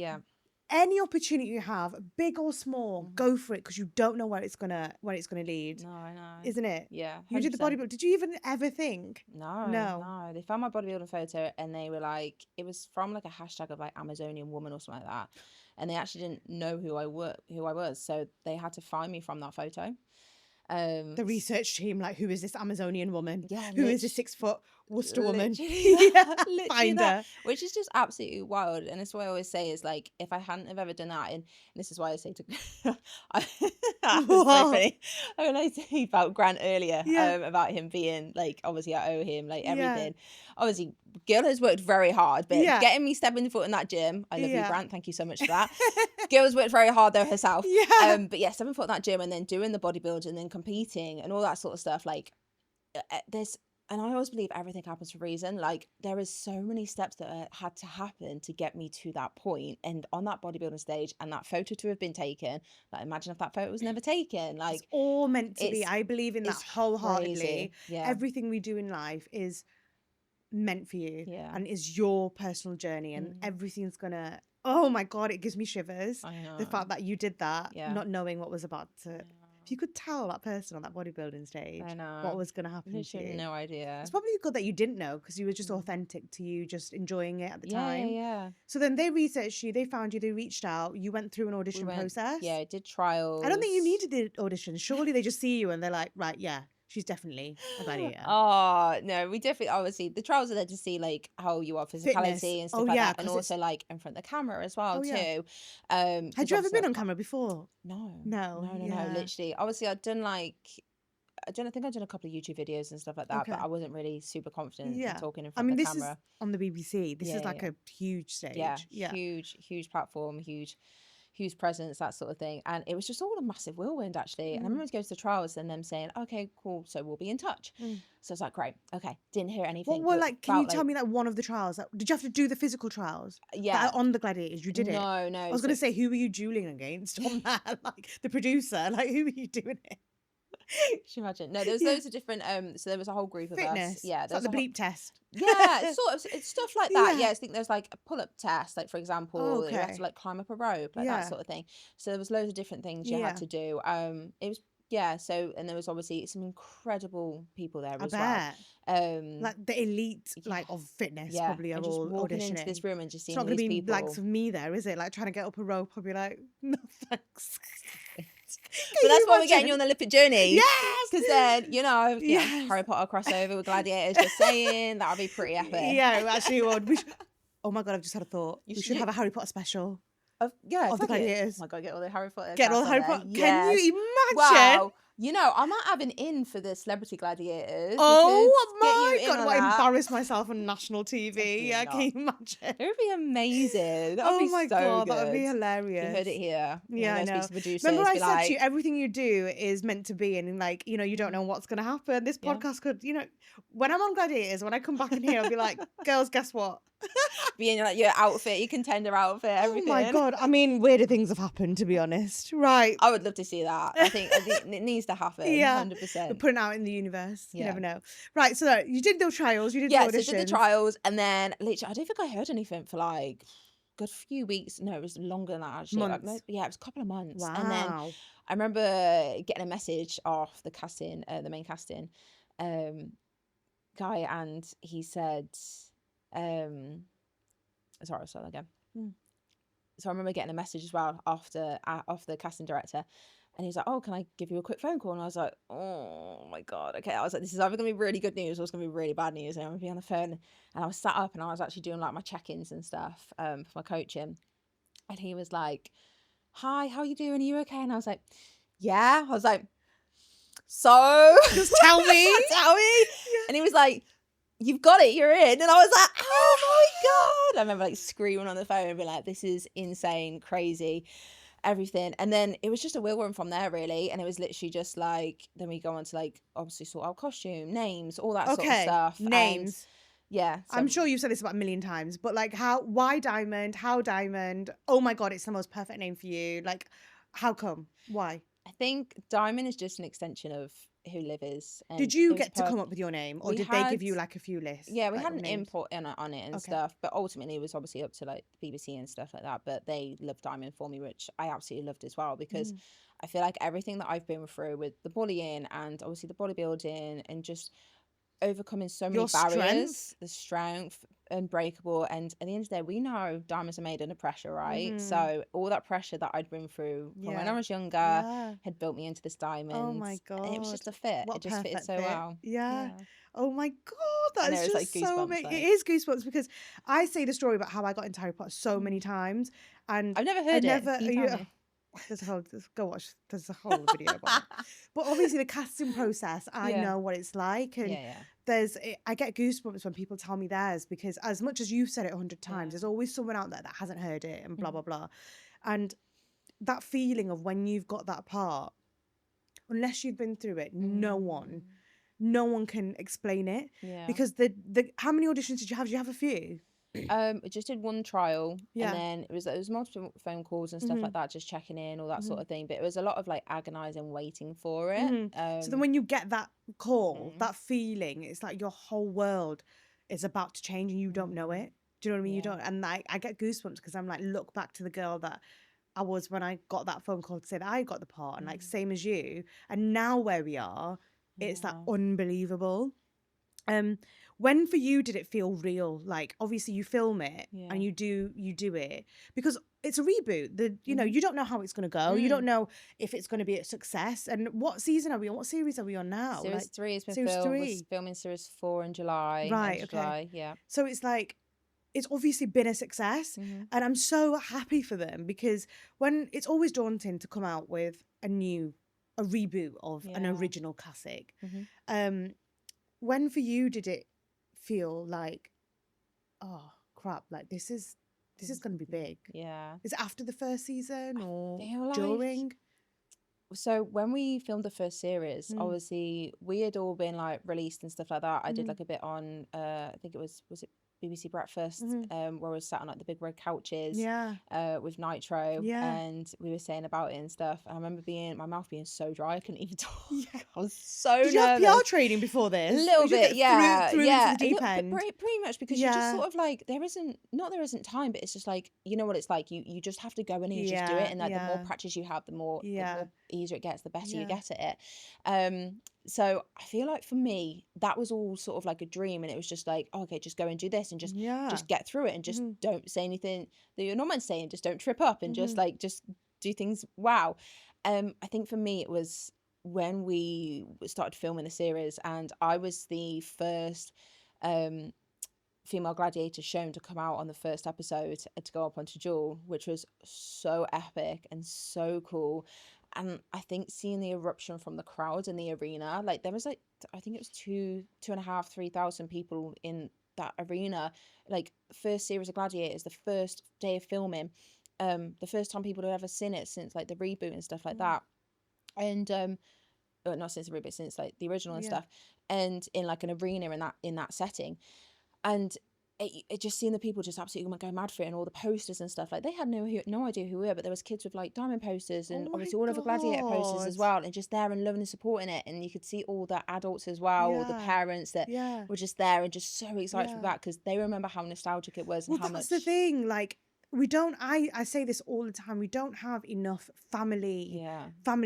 any opportunity you have, big or small, go for it, because you don't know where it's gonna lead. No, I know. Isn't it? Yeah. 100%. You did the bodybuilding. Did you even ever think? No. They found my bodybuilding photo and they were like, it was from like a hashtag of like Amazonian woman or something like that, and they actually didn't know who I was, so they had to find me from that photo. The research team, like, who is this Amazonian woman? Yeah, who is this 6 foot Worcester woman? Find her. Which is just absolutely wild. And that's what I always say is, like, if I hadn't have ever done that, and this is why I say to it's so funny. When I say about Grant earlier, about him being like, obviously I owe him like everything. Obviously, Gil has worked very hard, but getting me stepping foot in that gym, I love you, Grant, thank you so much for that. Gil has worked very hard though herself. But yeah, stepping foot in that gym and then doing the bodybuilding and then competing and all that sort of stuff, like and I always believe everything happens for a reason. Like, there is so many steps that had to happen to get me to that point. And on that bodybuilding stage, and that photo to have been taken, like, imagine if that photo was never taken. Like, it's all meant to be. I believe in that wholeheartedly. Crazy. Yeah. Everything we do in life is meant for you and is your personal journey, and everything's gonna Oh my God, it gives me shivers. I know. The fact that you did that, not knowing what was about to. If you could tell that person on that bodybuilding stage what was going to happen to Literally you. no idea. It's probably good that you didn't know because you were just authentic to you, just enjoying it at the time. Yeah. So then they researched you, they found you, they reached out, you went through an audition process. Yeah, did trials. I don't think you needed the audition. Surely they just see you and they're like, right, yeah, she's definitely a gladiator. Oh, no, we definitely, obviously, the trials are there to see, like, how you are physicality and stuff like that. And also, like, in front of the camera as well, too. Had you ever been on camera before? No. No, literally. Obviously, I'd done, like, I think I've done a couple of YouTube videos and stuff like that, but I wasn't really super confident in talking in front of the camera. This is on the BBC. This is like a huge stage. Yeah. Huge platform, huge presence, that sort of thing. And it was just all a massive whirlwind, actually. And I remember going to the trials and them saying, okay, cool, so we'll be in touch. So I was like, great, okay. Didn't hear anything. Well, like, can you tell me, like, one of the trials? Like, did you have to do the physical trials? Yeah. On the Gladiators, you did it? No. I was going to say, who were you dueling against on that? Like, the producer, like, who were you doing it? Can you imagine? No, there was loads of different, so there was a whole group of us. Yeah. It's like the bleep test. Yeah, sort of, it's stuff like that. Yeah, I think there's like a pull-up test, like, for example, you have to like climb up a rope, like that sort of thing. So there was loads of different things you had to do. It was, so, and there was obviously some incredible people there as well. Like the elite, like, of fitness, probably are all walking auditioning into this room and just seeing it's not these gonna be people. like for me there, is it? Like trying to get up a rope, I'll be like, no thanks. But that's why we're getting you on the lipid journey. Yes! Because then, Harry Potter crossover with Gladiators, just saying, that would be pretty epic. Yeah, actually it would. Oh my God, I've just had a thought. We should have a Harry Potter special. Of the Gladiators. Oh my God, get all the Harry Potter. Get all the Harry Potter. Yes. Can you imagine? Wow. I might have an in for the celebrity gladiators. Oh my God, I embarrass myself on national TV. Yeah, can you imagine? It would be amazing. That would be so God, good. that would be hilarious. You heard it here. Yeah, I know. Remember I said to you, everything you do is meant to be, and like, you don't know what's going to happen. This podcast could, when I'm on Gladiators, when I come back in here, I'll be like, girls, guess what? Be in your outfit, your contender outfit, everything. Oh my God. I mean, weirder things have happened, to be honest. Right. I would love to see that. I think it needs to happen. Yeah. 100%. We're putting it out in the universe. You never know. Right. So you did those trials. You did the auditions. So I did the trials. And then literally, I don't think I heard anything for like a good few weeks. No, it was longer than that, actually. Months. It was a couple of months. Wow. And then I remember getting a message off the casting, the main casting guy. And he said, sorry, I'll start again. So I remember getting a message as well off the casting director, and he was like, "Oh, can I give you a quick phone call?" And I was like, "Oh my God, okay." I was like, "This is either gonna be really good news or it's gonna be really bad news." And I'm gonna be on the phone, and I was sat up and I was actually doing like my check-ins and stuff for my coaching, and he was like, "Hi, how you doing? Are you okay?" And I was like, "Yeah." I was like, "So just tell me, tell me." Yeah. And he was like, "You've got it, you're in." And I was like, "Oh my God." I remember like screaming on the phone and being like, "This is insane, crazy, everything." And then it was just a whirlwind from there, really. And it was literally just like, then we go on to like, obviously sort out costume, names, all that sort of stuff. Names. And, I'm sure you've said this about a million times, but like why Diamond? How Diamond? Oh my God, it's the most perfect name for you. Like, how come? Why? I think Diamond is just an extension of who Liv is. And did you get to come up with your name, or did they give you like a few lists? Yeah, we had an input on it and stuff, but ultimately it was obviously up to like the BBC and stuff like that. But they loved Diamond for me, which I absolutely loved as well, because I feel like everything that I've been through with the bullying and obviously the bodybuilding and just overcoming so many barriers, the strength, unbreakable, and at the end of the day, we know diamonds are made under pressure, right? So all that pressure that I'd been through from when I was younger had built me into this diamond. Oh my God, and it was just a fit. It just fitted so well. Yeah. Oh my God, that is just like so amazing. It is goosebumps, because I say the story about how I got into Harry Potter so many times, and I've never heard it. There's a whole video about it. But obviously the casting process, I know what it's like, and I get goosebumps when people tell me theirs, because as much as you've said it 100 times, there's always someone out there that hasn't heard it, and blah blah blah. And that feeling of when you've got that part, unless you've been through it, no one can explain it. Because the how many auditions did you have? Did you have a few? I just did one trial, and then it was multiple phone calls and stuff like that, just checking in, all that sort of thing. But it was a lot of like agonizing, waiting for it. So then when you get that call, that feeling, it's like your whole world is about to change and you don't know it. Do you know what I mean? You don't, and like I get goosebumps because I'm like, look back to the girl that I was when I got that phone call to say that I got the part, and like same as you, and now where we are, it's like unbelievable. When for you did it feel real? Like obviously you film it and you do it because it's a reboot. You know, you don't know how it's going to go. You don't know if it's going to be a success. And what season are we on? What series are we on now? Series 3 has been filmed. Was filming series 4 in July. Right. Okay. July, yeah. So it's like, it's obviously been a success, and I'm so happy for them because when it's always daunting to come out with a reboot of an original classic. When for you did it feel like, oh crap, like this is going to be big? Yeah. Is it after the first season or like... during? So when we filmed the first series, obviously we had all been like released and stuff like that. I did like a bit on, I think it was it BBC Breakfast, where we were sat on like the big red couches, with Nitro, and we were saying about it and stuff. And I remember my mouth being so dry, I couldn't even talk. I was so nervous. Did you have PR training before this? A little bit, through into the deep end? Pretty much, because you're just sort of like, there isn't time, but it's just like, you know what it's like. You just have to go in and just do it, and like the more practice you have, the more easier it gets, the better you get at it. So I feel like for me, that was all sort of like a dream, and it was just like, oh, okay, just go and do this and just get through it, and just don't say anything that you're not meant to say, and just don't trip up, and just do things. Wow. I think for me, it was when we started filming the series, and I was the first female gladiator shown to come out on the first episode to go up onto Jewel, which was so epic and so cool. And I think seeing the eruption from the crowd in the arena, like there was like, I think it was 2,500, 3,000 people in that arena. Like first series of Gladiators, the first day of filming, the first time people had ever seen it since like the reboot and stuff like that. And not since the reboot, since like the original and stuff. And in like an arena in that setting, and it just seeing the people just absolutely go mad for it, and all the posters and stuff, like they had no idea who we were, but there was kids with like Diamond posters, and obviously all of the Gladiator posters as well, and just there and loving and supporting it. And you could see all the adults as well, all the parents that were just there and just so excited for that, because they remember how nostalgic it was, and how that's much the thing, like we don't, I say this all the time, we don't have enough family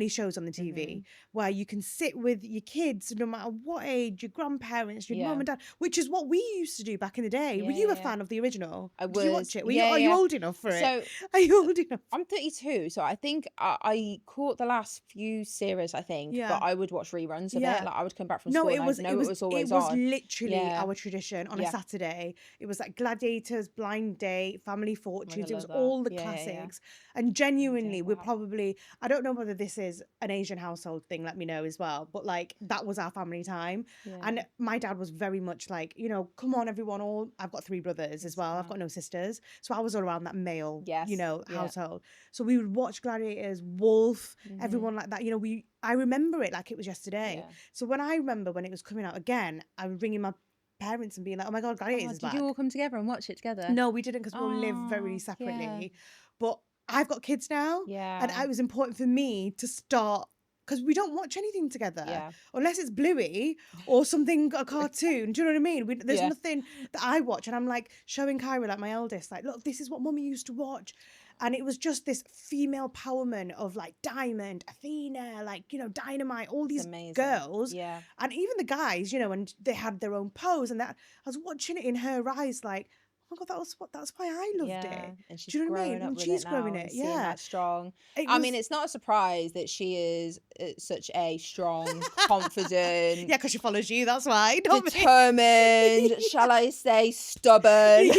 shows on the TV where you can sit with your kids no matter what age, your grandparents, your mum and dad, which is what we used to do back in the day. Were you a fan of the original? Did you watch it? Are you old enough for it? Are you old enough? I'm 32, so I think I caught the last few series, I think, but I would watch reruns of it. Like I would come back from school and it was always on. It was literally our tradition on a Saturday. It was like Gladiators, Blind Date, Family Fortunes. It was all the classics. And genuinely, we're probably, I don't know whether this is an Asian household thing, let me know as well, but like that was our family time. And my dad was very much like, you know, come on everyone, I've got 3 brothers as well, I've got no sisters, so I was all around that male you know, household. So we would watch Gladiators, Wolf, everyone like that, you know, I remember it like it was yesterday. So when I remember when it was coming out again, I was ringing my parents and being like, oh my god, Gladiators is back. Did you all come together and watch it together? No, we didn't, because we all live very separately. But I've got kids now, and it was important for me to start, because we don't watch anything together unless it's Bluey or something, a cartoon. Do you know what I mean? There's nothing that I watch, and I'm like showing Kyra, like my eldest, like, look, this is what mummy used to watch. And it was just this female empowerment of like Diamond, Athena, like, you know, Dynamite, all these girls. And even the guys, you know, and they had their own pose, and that I was watching it in her eyes like, oh my god, that's why I loved it. And she's do you know what I growing mean? up with she's it growing now, it, that strong. I mean, it's not a surprise that she is such a strong, confident, because she follows you. That's why. Determined. Shall I say stubborn?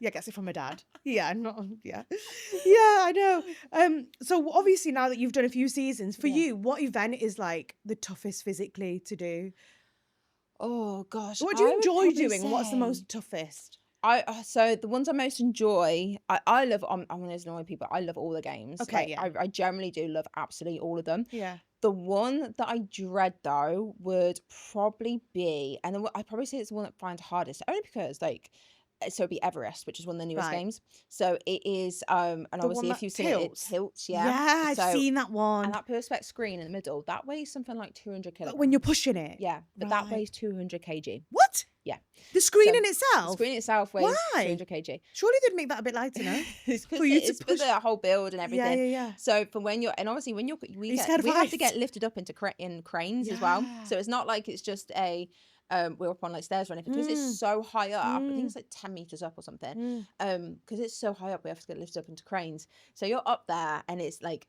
Gets it from her dad. I know. So obviously now that you've done a few seasons, for you, what event is like the toughest physically to do? Oh gosh, what do you enjoy doing? What's the most toughest? So the ones I most enjoy, I love. I'm one of those annoying people. I love all the games. Okay, I generally do love absolutely all of them. Yeah. The one that I dread though would probably be, and I'd probably say it's the one that I find hardest, only because like. So it'd be Everest, which is one of the newest games. So it is, and obviously if you've seen it tilts, I've seen that one. And that perspex screen in the middle, that weighs something like 200 kilograms. When you're pushing it? Yeah, but that weighs 200 kg. What? Yeah. The screen So in the itself? screen itself weighs Why? 300 kg. Surely they'd make that a bit lighter, no? It's For you to for push. the whole build and Yeah, everything. yeah, yeah. So for when you're, and obviously when Are you scared of we have to heights? get lifted up into in cranes as well. Yeah. So it's not like it's just a we're up on like stairs or anything, because it's so high up. I think it's like 10 meters up or something. Because it's so high up, we have to get lifted up into cranes. So you're up there, and it's like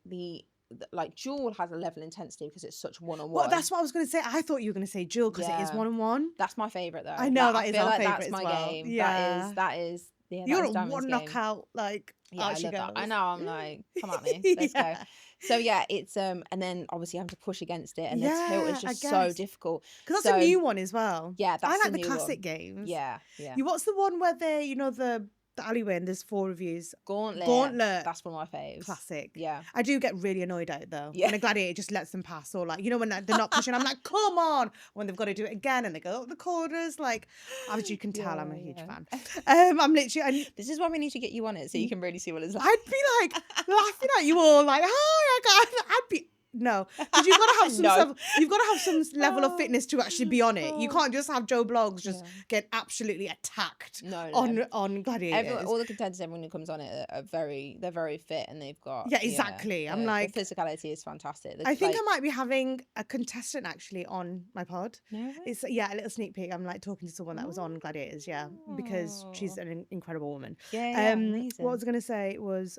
like duel has a level of intensity because it's such one-on-one. Well, that's what I was going to say. I thought you were going to say duel because it is one-on-one. That's my favorite though. I know, like, that is I feel our like favorite that's as my well. game. Yeah. That is yeah. You're that a is Diamond's one game. knockout, like, Yeah, I Archie love that. girls. I know. I'm like, come at me, let's go. So yeah, it's and then obviously having to push against it, and the tilt is just so difficult because that's a new one as well. Yeah, that's I like the the new classic one. games. Yeah, yeah. What's the one where they, the alleyway and there's 4 reviews? Gauntlet. That's one of my faves. Classic. Yeah. I do get really annoyed at it though. Yeah. When a gladiator just lets them pass, or like, when they're not pushing, I'm like, come on. When they've got to do it again and they go up the corners, like, as you can tell, I'm a huge fan. I'm literally. This is why we need to get you on it so you can really see what it's like. I'd be like laughing at you all, like, hi, I'd be. No, because you've got to have some you've got to have some level of fitness to actually be on it. You can't just have Joe Blogs just get absolutely attacked on Gladiators. All the contenders, everyone who comes on it are they're very fit, and they've got exactly. I'm like, the physicality is fantastic. I think I might be having a contestant actually on my pod. No, it's a little sneak peek. I'm like talking to someone that was on Gladiators, because she's an incredible woman. Amazing. What I was gonna say was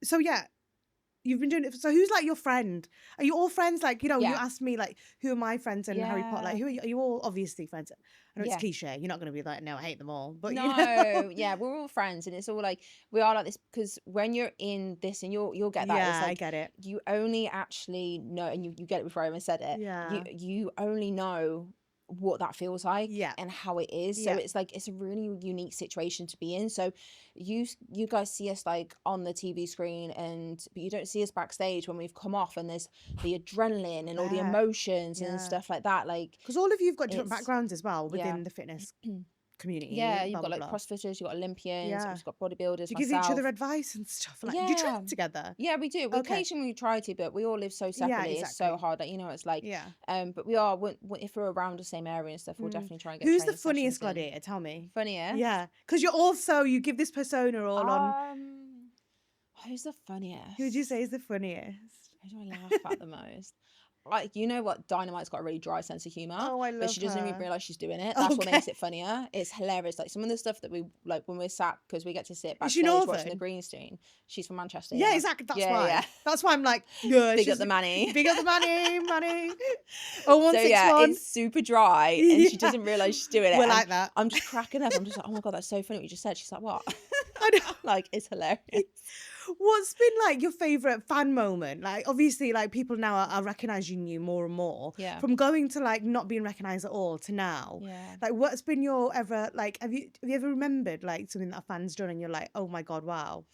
so yeah. You've been doing it. So who's like your friend? Are you all friends? Like, you asked me like, who are my friends in Harry Potter? Like, who are you all obviously friends? I know it's cliche. You're not going to be like, no, I hate them all. But no, yeah, we're all friends, and it's all like, we are like this, because when you're in this, and you'll get that. Yeah, it's like, I get it. You only actually know, and you get it before I even said it. Yeah. You only know what that feels like and how it is. So it's like, it's a really unique situation to be in. So you guys see us like on the TV screen, but you don't see us backstage when we've come off, and there's the adrenaline and all the emotions and stuff like that. Like, because all of you have got different backgrounds as well within the fitness community. Yeah, you've got like CrossFitters, you've got Olympians, you've got bodybuilders. Do you give each other advice and stuff? Like, do you train together? Yeah, we do. Occasionally we try to, but we all live so separately. It's so hard. Like, it's like, but we are, if we're around the same area and stuff, we'll definitely try and get. Who's the funniest gladiator? Tell me. Funniest? Yeah, because you give this persona all on. Who's the funniest? Who would you say is the funniest? Who do I laugh at the most? Like, what, Dynamite's got a really dry sense of humor. Oh, I love But she doesn't even realize she's doing it. That's what makes it funnier. It's hilarious. Like, some of the stuff that we like when we're sat, because we get to sit backstage watching the green screen. She's from Manchester. Yeah, exactly. That's why. Yeah. That's why I'm like, big up the money. Big up the money. Oh, 161. It's super dry, and she doesn't realize she's doing it. We're like that. I'm just cracking up. I'm just like, oh my god, that's so funny what you just said. She's like, what? I know. Like, it's hilarious. What's been like your favorite fan moment? Like, obviously, like, people now are recognizing you more and more. Yeah. From going to like not being recognized at all to now. Yeah. Like, what's been your ever like? Have you ever remembered like something that a fan's done and you're like, oh my god, wow.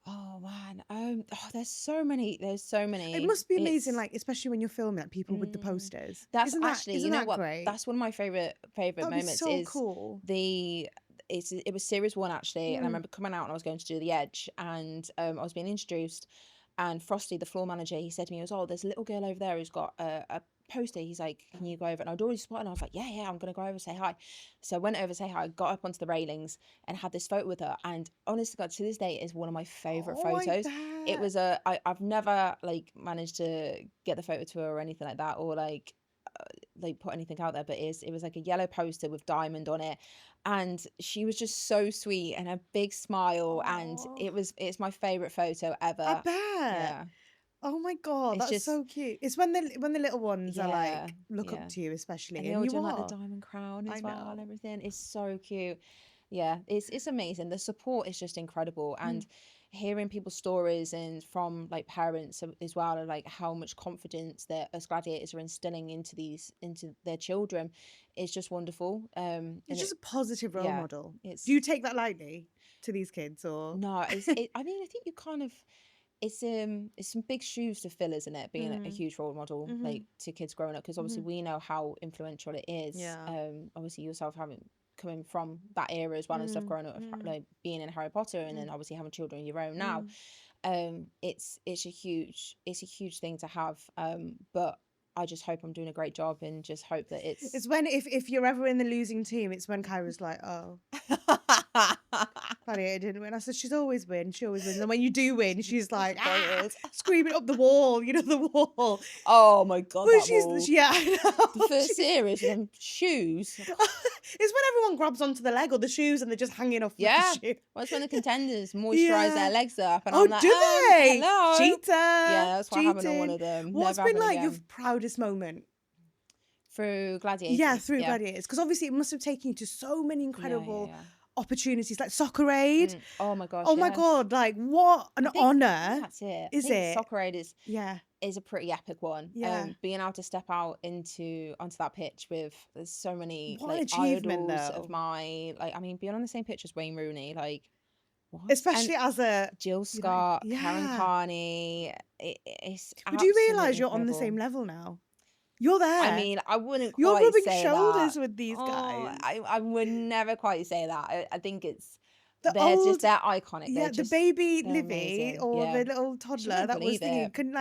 Oh man, there's so many. It must be amazing, like, especially when you're filming, like, people with the posters. That's actually, you know what? Great? That's one of my favorite moments. So is cool. It was series 1 actually, and I remember coming out and I was going to do the Edge, and I was being introduced, and Frosty, the floor manager, he said to me, he was, oh, there's a little girl over there who's got a poster. He's like, can you go over? And I'd already spotted, and I was like, yeah, I'm gonna go over and say hi. So I went over to say hi, got up onto the railings and had this photo with her, and honestly god, to this day it is one of my favorite photos. It was I've never like managed to get the photo to her or anything like that, or like put anything out there, but it was like a yellow poster with Diamond on it, and she was just so sweet and a big smile. And it's my favorite photo ever. I bet. Yeah. Oh my god, that's so cute. It's when the little ones are like look up to you, especially, and you're doing like the diamond crown as well and everything. It's so cute. Yeah, it's amazing. The support is just incredible, and hearing people's stories and from like parents as well, and like how much confidence that us gladiators are instilling into their children is just wonderful. It's just a positive role model. Do you take that lightly to these kids, or no? I mean, I think you kind of. It's some big shoes to fill, isn't it? Being a huge role model like to kids growing up, because obviously we know how influential it is. Yeah. Obviously yourself coming from that era as well and stuff, growing up like being in Harry Potter, and then obviously having children of your own now. It's a huge thing to have. But I just hope I'm doing a great job and just hope that it's. It's when if you're ever in the losing team, it's when Kyra's like, oh, Gladiator didn't win. I said she always wins. And when you do win, she's like screaming up the wall, the wall. Oh my god, but that wall. I know. The first series, them shoes. It's when everyone grabs onto the leg or the shoes and they're just hanging off. Yeah. With the shoe. Well, it's when the contenders moisturize their legs up, and I'm like, do they? Hello. Cheater. Yeah, that's what happened on one of them. What's Never been like again. your proudest moment? Through Gladiators. Yeah, through Gladiators. Because obviously it must have taken you to so many incredible opportunities, like Soccer Aid. Oh my gosh. Oh my god, like what an honor. That's it. Is it? Soccer Aid is a pretty epic one. Yeah. Being able to step out onto that pitch with there's so many achievement idols though. of my being on the same pitch as Wayne Rooney, like what? Especially as a Jill Scott, Karen Carney. It's do you realise you're on the same level now? You're there. I mean, I wouldn't You're quite rubbing say shoulders that. with these guys. I would never quite say that. I think it's they're iconic. Yeah, the baby Livi or the little toddler that was thinking,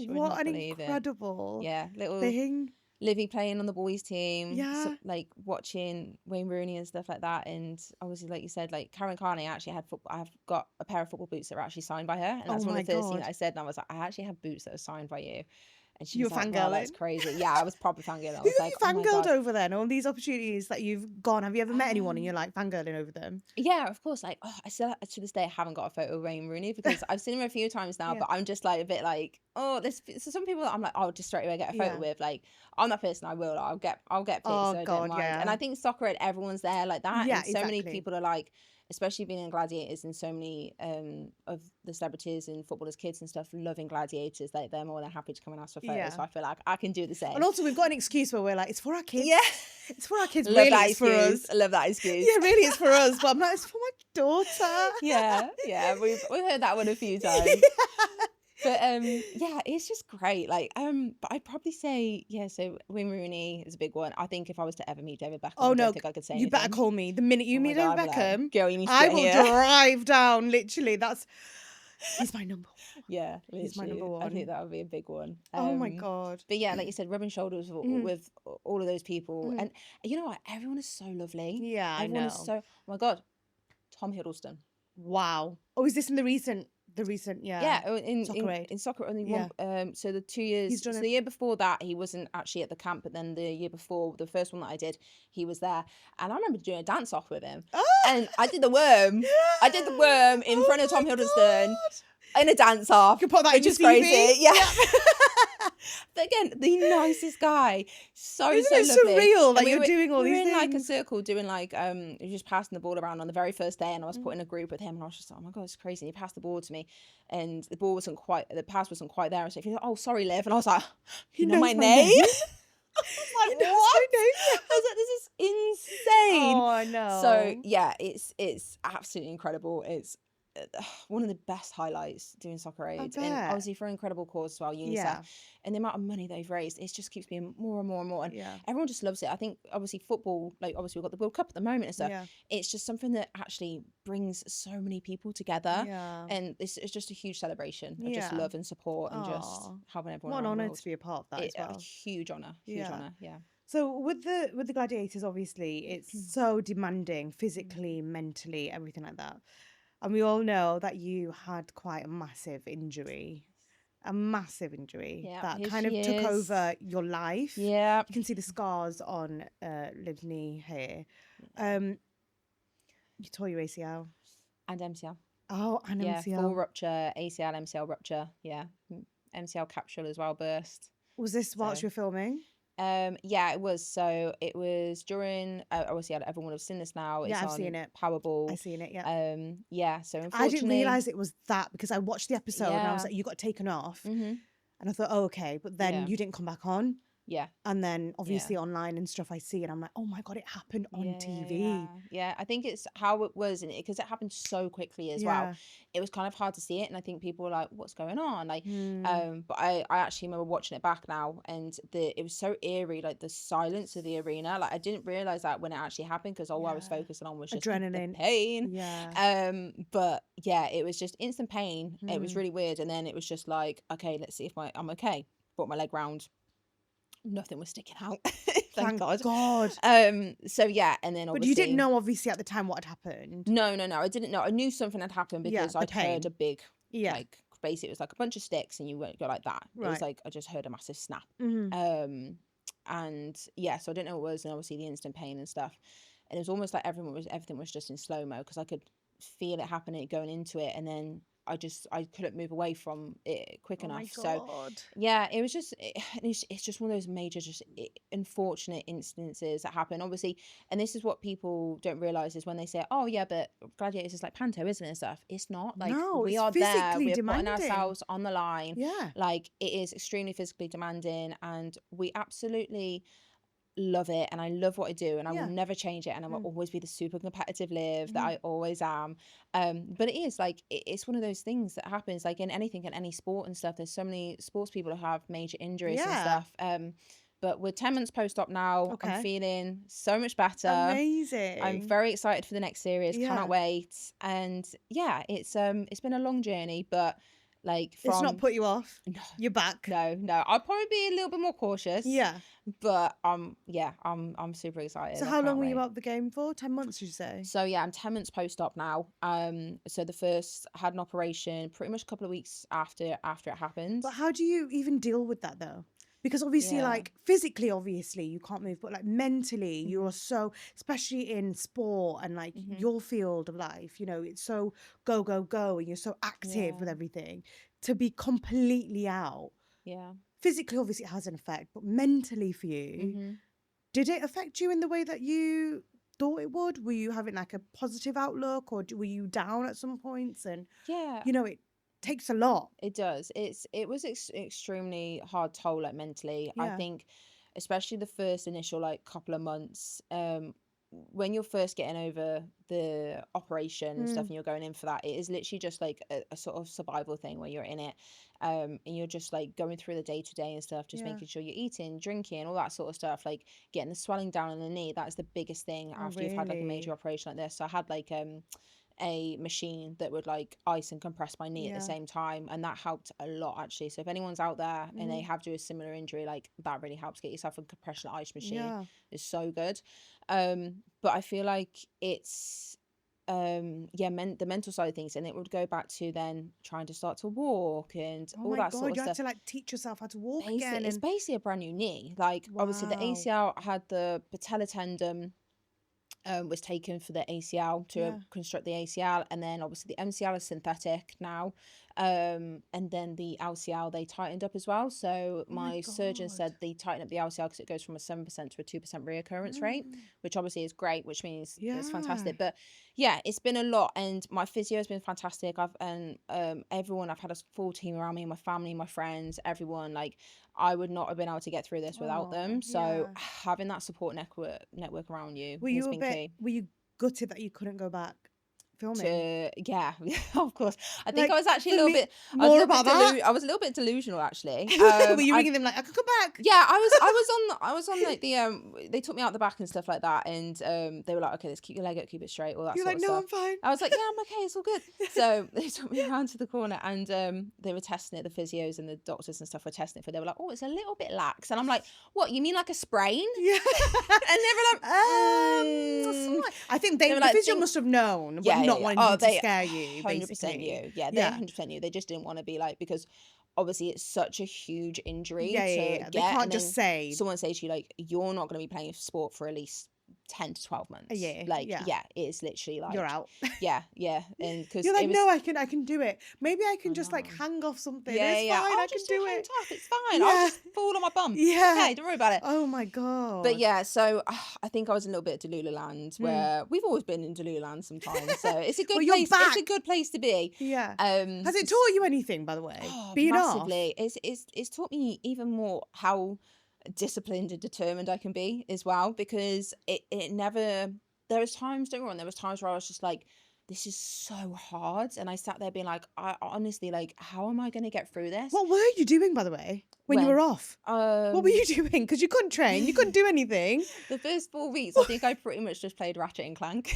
what an incredible little thing. Livi playing on the boys team, yeah, like watching Wayne Rooney and stuff like that, and obviously, like you said, like Karen Carney actually had I've got a pair of football boots that are actually signed by her, and that's one of the first things I said, and I was like, I actually have boots that are signed by you. And she was like, wow, that's crazy. Yeah, I was proper fangirling. I was like, you fangirled over then? All these opportunities that you've gone. Have you ever met anyone and you're like fangirling over them? Yeah, of course. Like, I still to this day I haven't got a photo of Wayne Rooney because I've seen him a few times now, but I'm just like a bit like, so some people that I'm like, oh, just straight away get a photo with. Like, I'm that person. I will. I'll get pics. Oh so god, yeah. And I think Soccer Aid, everyone's there like that. Yeah, and so many people are like, especially being in Gladiators, and so many of the celebrities and footballers' kids and stuff loving Gladiators. Like, they're more than happy to come and ask for photos. So I feel like I can do the same. And also, we've got an excuse where we're like, it's for our kids. Yeah, it's for our kids. Love really, that it's for us. I love that excuse. Yeah, really, it's for us. But I'm like, it's for my daughter. Yeah. We've heard that one a few times. But it's just great. Like, but I'd probably say, so Wayne Rooney is a big one. I think if I was to ever meet David Beckham, I don't think I could say anything. You better call me. The minute you meet David Beckham, like, girl, you need to I will drive down, literally. He's my number one. Yeah, literally. He's my number one. I think that would be a big one. Oh my god. But yeah, like you said, rubbing shoulders with all of those people. And you know what? Everyone is so lovely. Yeah, Everyone I know. is so, oh my god, Tom Hiddleston. Wow. Oh, is this in the recent in Soccer Aid. In Soccer only one. So the 2 years, so the year before that he wasn't actually at the camp, but then the year before, the first one that I did, he was there, and I remember doing a dance off with him, and I did the worm. I did the worm in front of Tom Hiddleston in a dance off. You can put that which in is your CV. Crazy. Yeah. But again, the nicest guy, so Isn't so it lovely. surreal? Like, you're doing all these things. We were in like a things. circle doing like you're just passing the ball around on the very first day, and I was put in a group with him, and I was just like, oh my god, it's crazy. And he passed the ball to me, and the pass wasn't quite there. So he's like, oh sorry, Liv, and I was like, you know my name? I was like, what? I was like, this is insane. Oh, I know. So yeah, it's absolutely incredible. It's one of the best highlights doing Soccer Aid, and obviously for an incredible cause as well, UNICEF, and the amount of money they've raised, it just keeps being more and more and more, and everyone just loves it. I think obviously football, like obviously we've got the World Cup at the moment and stuff, it's just something that actually brings so many people together, and it's just a huge celebration of just love and support and just having everyone. What an honour to be a part of that as well. A huge honour, yeah. So with the Gladiators, obviously it's so demanding physically, mentally, everything like that. And we all know that you had quite a massive injury that kind of took over your life. Yeah. You can see the scars on Liv's knee here. You tore your ACL. And MCL. Oh, and MCL. Yeah, full rupture, ACL, MCL rupture. Yeah. MCL capsule as well burst. Was this whilst you were filming? Yeah, it was. So it was during. Obviously, everyone would have seen this now. It's I've on seen it. Powerball. I've seen it. Yeah. Yeah. So unfortunately, I didn't realize it was that because I watched the episode and I was like, you got taken off, and I thought, oh, okay, but then you didn't come back on. Yeah. And then obviously online and stuff I see, and I'm like, oh my god, it happened on TV. Yeah, I think it's how it was, and because it happened so quickly as well. It was kind of hard to see it, and I think people were like, what's going on? Like, but I actually remember watching it back now, and it was so eerie, like the silence of the arena. Like I didn't realize that when it actually happened, because all I was focusing on was just adrenaline, the pain. Yeah. But yeah, it was just instant pain. It was really weird, and then it was just like, okay, let's see if I'm okay. Brought my leg round. nothing was sticking out. Thank God. So yeah, and then obviously. But you didn't know obviously at the time what had happened. No, I didn't know. I knew something had happened because I'd heard a big, like, basically it was like a bunch of sticks and you won't go like that. Right. It was like I just heard a massive snap. And yeah, so I didn't know what it was, and obviously the instant pain and stuff. And it was almost like everything was just in slow-mo, because I could feel it happening going into it, and then I couldn't move away from it quick enough. My God. So yeah, it was just it's just one of those major unfortunate instances that happen, obviously. And this is what people don't realize, is when they say, oh yeah, but Gladiators is like panto, isn't it, and stuff. It's not. Like, no, we are there, we're putting ourselves on the line. Yeah, like, it is extremely physically demanding, and we absolutely love it, and I love what I do, and I will never change it, and I will always be the super competitive Liv that I always am. But it is like, it's one of those things that happens, like in anything, in any sport and stuff. There's so many sports people who have major injuries and stuff. But we're 10 months post-op now. I'm feeling so much better. Amazing. I'm very excited for the next series. Cannot wait. And yeah, it's been a long journey, but like, it's not put you off. No, you're back. No, I'll probably be a little bit more cautious. Yeah, but I'm super excited. So how long were you out of the game for? 10 months, did you say? So yeah, I'm 10 months post-op now. So the first, had an operation pretty much a couple of weeks after it happened. But how do you even deal with that though? Because obviously, like, physically, obviously, you can't move, but like mentally, you are so, especially in sport and like your field of life, you know, it's so go, and you're so active with everything, to be completely out. Yeah. Physically, obviously, it has an effect, but mentally for you, did it affect you in the way that you thought it would? Were you having like a positive outlook, or were you down at some points? And you know, it takes a lot. It does. It was extremely hard toll, like, mentally. I think, especially the first initial like couple of months, when you're first getting over the operation and stuff, and you're going in for that, it is literally just like a sort of survival thing where you're in it, and you're just like going through the day-to-day and stuff, just making sure you're eating, drinking, all that sort of stuff, like getting the swelling down in the knee. That's the biggest thing after you've had like a major operation like this. So I had like a machine that would like ice and compress my knee at the same time, and that helped a lot, actually. So if anyone's out there and they have to do a similar injury, like, that really helps. Get yourself a compression ice machine. Is so good. But I feel like it's the mental side of things, and it would go back to then trying to start to walk and all that sort of stuff. You had to like teach yourself how to walk again. It's basically a brand new knee. Like, obviously the ACL, I had the patella tendon was taken for the ACL to construct the ACL, and then obviously the MCL is synthetic now, and then the LCL they tightened up as well. So my surgeon said they tightened up the LCL because it goes from a 7% to a 2% reoccurrence rate, which obviously is great, which means it's fantastic. But yeah, it's been a lot, and my physio has been fantastic. Everyone, I've had a full team around me, my family, my friends, everyone. Like, I would not have been able to get through this without them. So having that support network around you has been key. Were you gutted that you couldn't go back filming? Yeah, of course. I think, like, I was actually a little bit more about that. I was a little bit delusional, actually. Were you ringing them like, I could come back? Yeah, I was on like the they took me out the back and stuff like that, and they were like, okay, let's keep your leg up, keep it straight, all that sort of stuff. You're like, no, I'm fine. I was like, yeah, I'm okay, it's all good. So they took me around to the corner, and they were testing it. The physios and the doctors and stuff were testing it. They were like, oh, it's a little bit lax, and I'm like, what? You mean like a sprain? Yeah. And they were like, I think the physio must have known, but not wanting to scare you. 100% you. Yeah, they 100% you. They just didn't want to be like, because obviously it's such a huge injury. They can't just say. Someone says to you, like, you're not going to be playing sport for at least 10 to 12 months. It's literally like, you're out. Yeah. And because you're like, no, I can do it. Maybe I can just like hang off something. It's fine. I can do it. Tough. It's fine. I'll just fall on my bum. Yeah. Okay, don't worry about it. Oh my God. But yeah, so I think I was a little bit Delulu land, where we've always been in Delulu land sometimes. So it's a good place. It's a good place to be. Yeah. Has it taught you anything, by the way? Being massively. It's taught me even more how disciplined and determined I can be as well, because it never, there was times, don't get me wrong, there was times where I was just like, this is so hard, and I sat there being like, I honestly, like, how am I going to get through this? What were you doing, by the way, when you were off? What were you doing? Because you couldn't train, you couldn't do anything. The first 4 weeks, I think I pretty much just played Ratchet and Clank.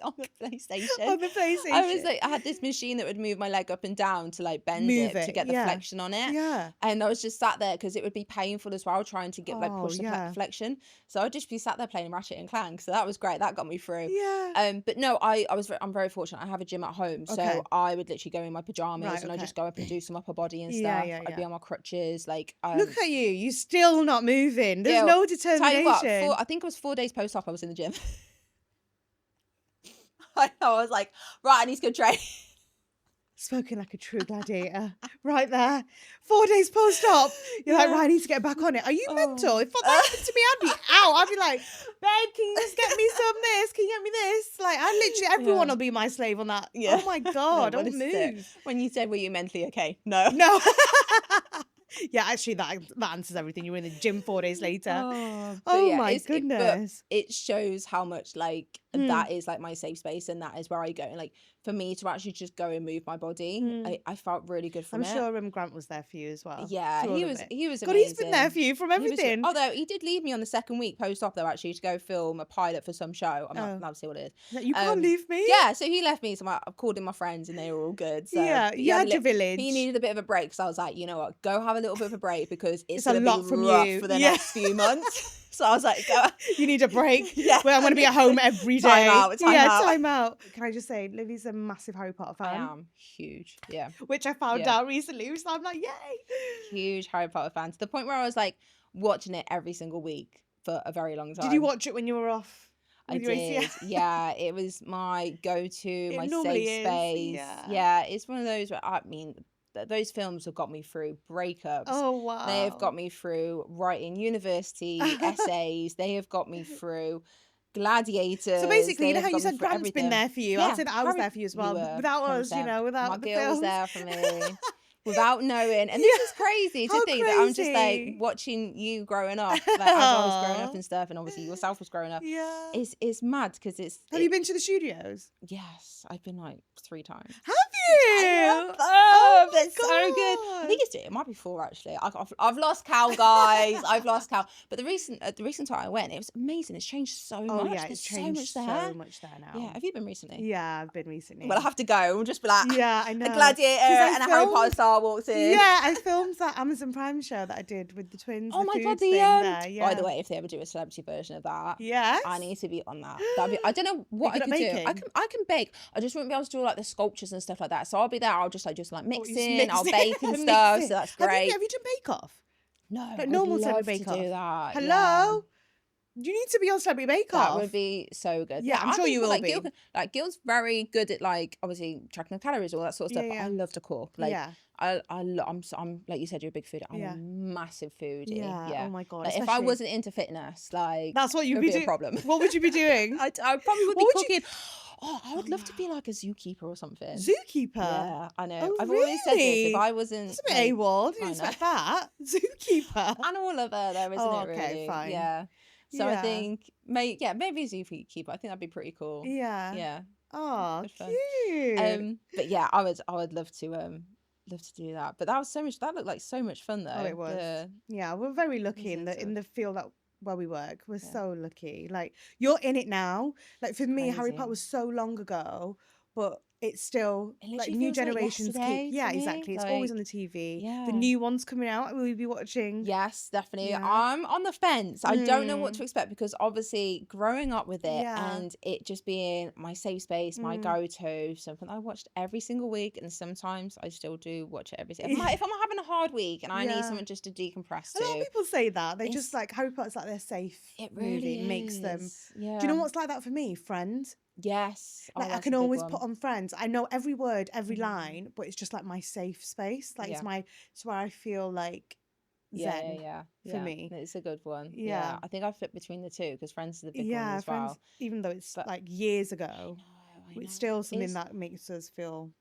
on the PlayStation. On the PlayStation. I was like, I had this machine that would move my leg up and down to like bend it to get the flexion on it. Yeah. And I was just sat there because it would be painful as well trying to get like push the flexion. So I'd just be sat there playing Ratchet and Clank. So that was great. That got me through. Yeah. But no, I'm very fortunate. I have a gym at home, so I would literally go in my pajamas and I just go up and do some upper body and stuff. I'd be on my crutches. Like, look at you. You're still not moving. There's no determination. Tell you what, I think it was 4 days post-op I was in the gym. I know, I was like, right, I need to go train. Spoken like a true gladiator. Right there. 4 days post-op. You're like, right, I need to get back on it. Are you mental? If that happened to me, I'd be out. I'd be like, babe, can you just get me some this? Can you get me this? Like, I literally, everyone will be my slave on that. Oh my God, don't move. When you said, were you mentally okay? No. No. Yeah, actually, that answers everything. You were in the gym 4 days later. Oh my goodness. It shows how much like that is like my safe space, and that is where I go. And like for me to actually just go and move my body, I felt really good from it. I'm sure Grant was there for you as well. Yeah, he was amazing. God, he's been there for you from everything. Although he did leave me on the second week post-op though, actually, to go film a pilot for some show. I'm not allowed to say what it is. You can't leave me. Yeah, so he left me. So I've called in my friends and they were all good. So yeah, you had your village. He needed a bit of a break, so I was like, you know what, go have a little bit of a break because it's a lot be from rough you for the next few months. So I was like, go. You need a break. Where I'm going to be at home every day. Time out. Time out. Can I just say, Livy's a massive Harry Potter fan. I am huge. Yeah. Which I found out recently. So I'm like, yay. Huge Harry Potter fan to the point where I was like watching it every single week for a very long time. Did you watch it when you were off? I did. Yeah, it was my go-to, my safe space. Yeah, it's one of those where those films have got me through breakups. Oh, wow. They have got me through writing university essays. They have got me through Gladiators. So basically, you know how you said Grant's been there for you? I'd say that I was there for you as well. Without us, without my the girl films. was there for me. Without knowing. And this is crazy to think that I'm just like watching you growing up, like as I was growing up and stuff, and obviously yourself was growing up. Yeah. It's mad because Have you been to the studios? Yes, I've been like 3 times. Have you? That's so good. I think it might be 4 actually. I've lost count, guys. I've lost count. But the recent time I went, it was amazing. It's changed so much. Yeah, it's changed so much there now. Yeah, have you been recently? Yeah, I've been recently. Well, I have to go. We'll just be like, yeah, I know. A gladiator and a Harry Potter star walks in. Yeah, I filmed that Amazon Prime show that I did with the twins. Oh my God, there. Yeah. By the way, if they ever do a celebrity version of that, I need to be on that. I don't know what I could do. I can bake. I just wouldn't be able to do like the sculptures and stuff like that. So I'll be there. I'll just like mixing. I'll bake and stuff. So that's great. Have you done Bake Off? No, like normal Celebrity Bake Off. Do that. Hello. Yeah. You need to be on Celebrity Bake Off. That would be so good. Yeah, I'm sure you will be. Gil's very good at like obviously tracking the calories, all that sort of stuff. But I love to cook. Like, I'm like you said, you're a big foodie. I'm a massive foodie. Yeah. Oh my God. Like, if I wasn't into fitness, like that's what you'd be doing. A problem. What would you be doing? I probably would be cooking. I would love to be like a zookeeper or something. Zookeeper? Yeah, I know. Oh, I've always said this. If I wasn't... It's a bit AWOL. Didn't expect that. Zookeeper. Animal lover though, isn't it, really? Okay, fine. Yeah. So I think, maybe a zookeeper. I think that'd be pretty cool. Yeah. Yeah. Oh, cute. But yeah, I would love to do that. But that looked like so much fun though. Oh, it was. Yeah, we're very lucky in the field where we work. We're so lucky. Like, you're in it now. Like, for me, Harry Potter was so long ago, but it's still like new generations keep. Yeah, exactly. It's always on the TV. Yeah. The new ones coming out, we'll be watching. Yes, definitely. I'm on the fence. I don't know what to expect because obviously growing up with it and it just being my safe space, my go-to, something I watched every single week, and sometimes I still do watch it every single. If I'm having a hard week and I need something just to decompress to. A lot of people say that. They just like Harry Potter's like their safe movie. It makes them. Yeah. Do you know what's like that for me? Friends. Yes. Like I can always put on Friends. I know every word, every line, but it's just like my safe space. Like it's where I feel like zen for me. It's a good one. Yeah. I think I flip between the two because Friends is the big one as well. Friends, even though it's like years ago. It's still something that makes us feel.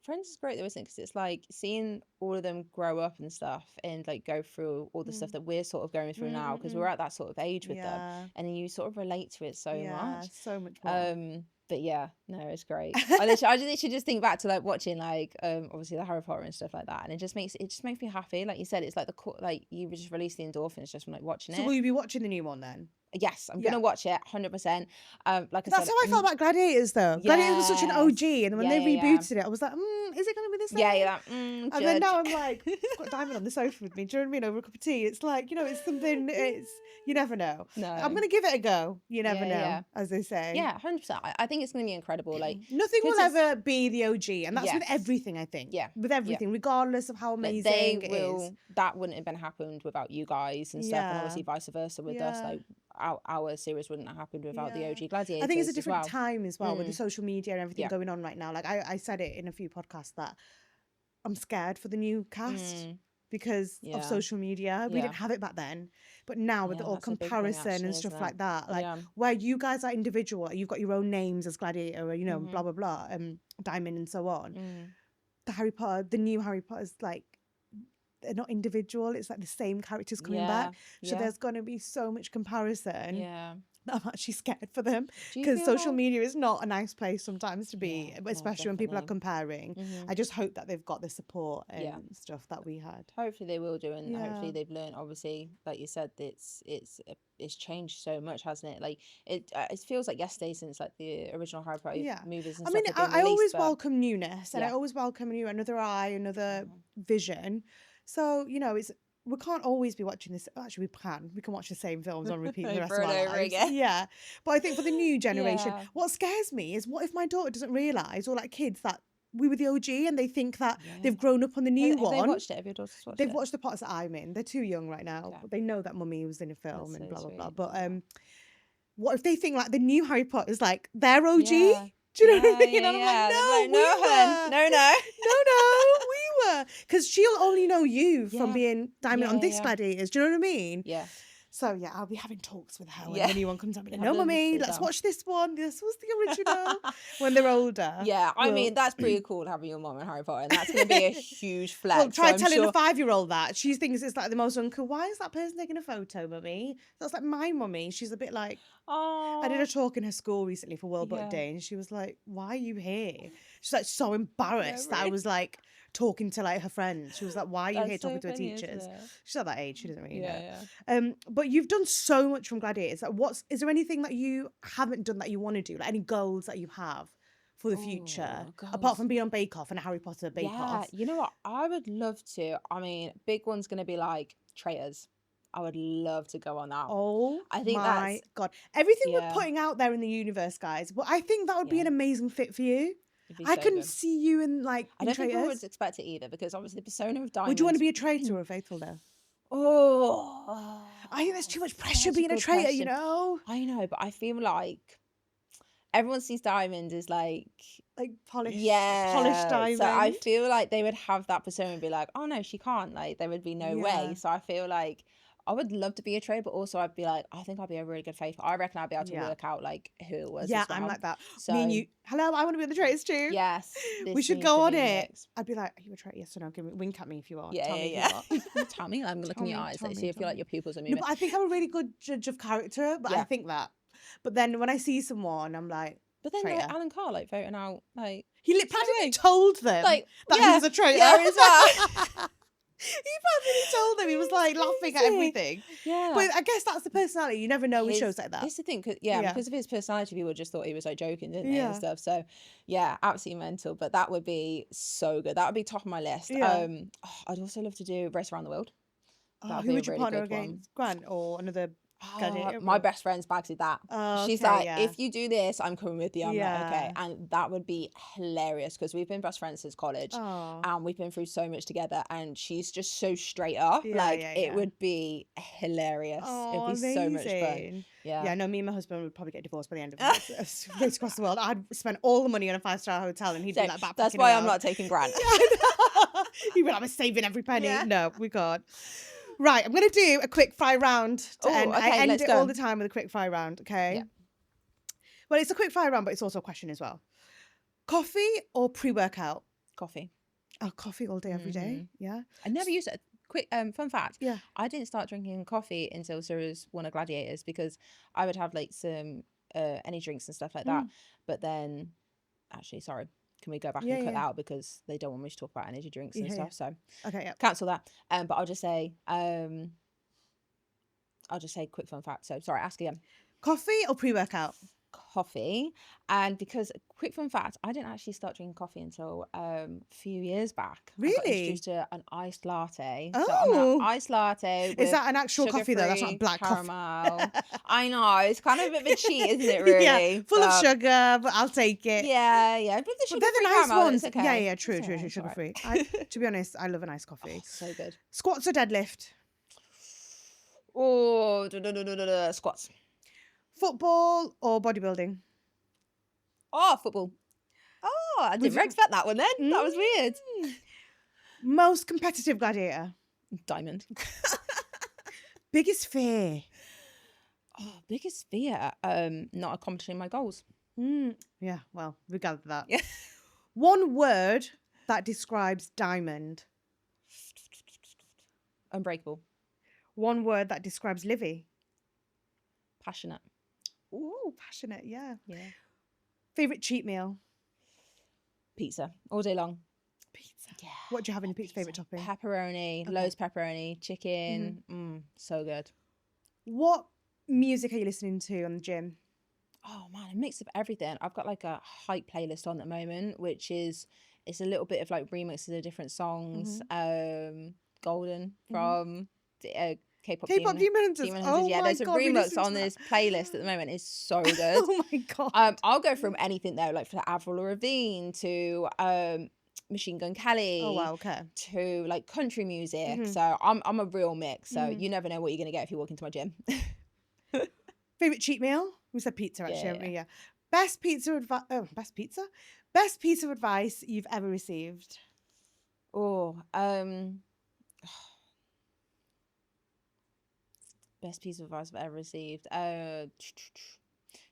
Friends is great though, isn't it? Because it's like seeing all of them grow up and stuff, and like go through all the stuff that we're sort of going through now, because we're at that sort of age with them, and then you sort of relate to it so much. So much more. But yeah, no, it's great. I literally just think back to like watching like obviously the Harry Potter and stuff like that, and it just makes me happy. Like you said, it's like you just release the endorphins just from like watching it. So will you be watching the new one then? Yes, I'm gonna watch it 100%. Like I said, that's how I felt about Gladiators, though. Gladiators was such an OG, and when they rebooted it, I was like, is it going to be the same? Yeah. And then now I'm like, I've got Diamond on the sofa with me. Do you know what I mean? Over a cup of tea. It's like, it's something. It's you never know. No, I'm gonna give it a go. You never know, as they say. Yeah, 100%. I think it's gonna be incredible. Like nothing will ever be the OG, and that's with everything. I think. Yeah, with everything, regardless of how amazing it is. That wouldn't have been happened without you guys and stuff, and obviously vice versa with us. Like our series wouldn't have happened without the OG Gladiators. I think it's a different time as well with the social media and everything going on right now. Like I said it in a few podcasts that I'm scared for the new cast because of social media. We didn't have it back then, but now with all comparison and stuff like that, like where you guys are individual, you've got your own names as Gladiator, or, blah blah blah, Diamond and so on. The new Harry Potter is like, they're not individual. It's like the same characters coming back. So there's going to be so much comparison. Yeah. I'm actually scared for them because social media is not a nice place sometimes to be, especially when people are comparing. I just hope that they've got the support and stuff that we had. Hopefully they will do, and hopefully they've learned. Obviously, like you said, it's changed so much, hasn't it? Like it feels like yesterday since like the original Harry Potter movies and stuff. I mean, I always welcome newness, and I always welcome another eye, another vision. So we can't always be watching this. Actually, we can watch the same films on repeat the rest of our lives. Again. Yeah, but I think for the new generation, what scares me is what if my daughter doesn't realise, or like kids, that we were the OG and they think that they've grown up on the new one. Have they watched it? Have your daughters watched it? They've watched the parts that I'm in. They're too young right now, but they know that Mummy was in a film and blah blah blah. But what if they think like the new Harry Potter is like their OG? Yeah. Do you know what I mean? And I'm like, no, we were. Because she'll only know you from being Diamond on this Gladiators. Do you know what I mean? Yeah. So, I'll be having talks with her when the new one comes out. No, Mummy, let's watch this one. This was the original. When they're older. Yeah, I mean, that's pretty cool having your mum in Harry Potter. And that's going to be a huge flex. Well, try telling a 5-year-old that. She thinks it's like the most uncool. Why is that person taking a photo, Mummy? That's like my mummy. She's a bit like... I did a talk in her school recently for World Book Day, and she was like, why are you here? She's like so embarrassed that I was like talking to like her friends. She was like, why are you here talking to her teachers? She's at that age, she doesn't really know. But you've done so much from Gladiators. Like, is there anything that you haven't done that you want to do? Like any goals that you have for the future? Apart from being on Bake Off and a Harry Potter Bake Off. You know what? I would love to. I mean, big one's going to be like Traitors. I would love to go on that. I think my God. Everything we're putting out there in the universe, guys. But I think that would be an amazing fit for you. I couldn't see you in like I don't think I would expect it either, because obviously the persona of Diamond. Would you want to be a traitor or a faithful though? I think there's too much pressure being a traitor, question. I know, but I feel like everyone sees Diamond as like polished, polished Diamond. So I feel like they would have that persona and be like, oh no, she can't. Like there would be no way. So I feel like I would love to be a traitor, but also I'd be like, I think I'd be a really good faithful. I reckon I'd be able to work out like who it was. Yeah, I'm like that. So, me and you. Hello, I want to be on the traitors too. Yes, we should go on it. I'd be like, are you a traitor? Yes or no? Wink at me if you are. Tell me. I'm looking at your eyes. See if you like your pupils are moving. No, but I think I'm a really good judge of character. But I think that. But then when I see someone, I'm like. But then like, Alan Carr voting out he practically told them that he was a traitor. Yeah, as well. He practically told them. He was like laughing at everything. Yeah. But I guess that's the personality. You never know with shows like that. That's the thing. Because of his personality, people just thought he was like joking, didn't they? And stuff. So yeah, absolutely mental. But that would be so good. That would be top of my list. Yeah. I'd also love to do Race Around the World. Who would you partner against? Grant or another? My best friend's bagged that. She's like, if you do this, I'm coming with you. I'm like, okay. And that would be hilarious because we've been best friends since college and we've been through so much together, and she's just so straight up. It would be hilarious. It'd be so much fun. Yeah, no, me and my husband would probably get divorced by the end of this. Race across the world. I'd spend all the money on a 5-star hotel and he'd be like backpacking. That's why I'm not taking Grant. He'd be like, I'm saving every penny. Yeah. No, we can't. Right, I'm going to do a quick fire round to end. I end it all the time with a quick fire round, okay? Yeah. Well, it's a quick fire round, but it's also a question as well. Coffee or pre-workout? Coffee. Oh, coffee all day, every day? Yeah. I never used it. Quick fun fact. Yeah. I didn't start drinking coffee until Series 1 of Gladiators because I would have like some energy drinks and stuff like that. But then, actually, sorry. Can we go back and cut that out because they don't want me to talk about energy drinks and stuff. So okay, cancel that. But I'll just say I'll just say quick fun fact. So sorry, ask again. Coffee or pre-workout? Coffee. And because quick fun fact, I didn't actually start drinking coffee until a few years back. Really? I got introduced to an iced latte. Oh. So I'm an iced latte. Is that an actual coffee though? That's not black caramel. coffee. I know, it's kind of a bit of a cheat, isn't it? Really? Yeah, full of sugar, but I'll take it. Yeah. But the sugar they're the nice caramel, ones. okay. Yeah, true, sugar free. To be honest, I love a nice coffee. Oh, so good. Squats or deadlift? Oh, squats. Football or bodybuilding? Oh, football. Oh, I didn't expect that one then. That was weird. Most competitive gladiator? Diamond. Biggest fear? Oh, biggest fear? Not accomplishing my goals. Yeah, well, we gathered that. Yeah. One word that describes Diamond? Unbreakable. One word that describes Livi? Passionate. Ooh, passionate, yeah. Favorite cheat meal? Pizza. All day long. Pizza. Yeah. What do you have in your pizza? Favorite topping? Pepperoni. Okay. Loads of pepperoni. Chicken. So good. What music are you listening to in the gym? Oh man, a mix of everything. I've got like a hype playlist on at the moment, which is it's a little bit of like remixes of different songs. Golden from K-pop Demon Hunters. Oh yeah, there's a remix on this playlist at the moment. It's so good. Oh my god. I'll go from anything though, like for Avril Lavigne to Machine Gun Kelly. Oh wow, okay. To like country music. So I'm a real mix. So you never know what you're gonna get if you walk into my gym. Favorite cheat meal? We said pizza actually, haven't we? Yeah. Best pizza advice. Oh, best pizza. Best piece of advice you've ever received. Best piece of advice I've ever received.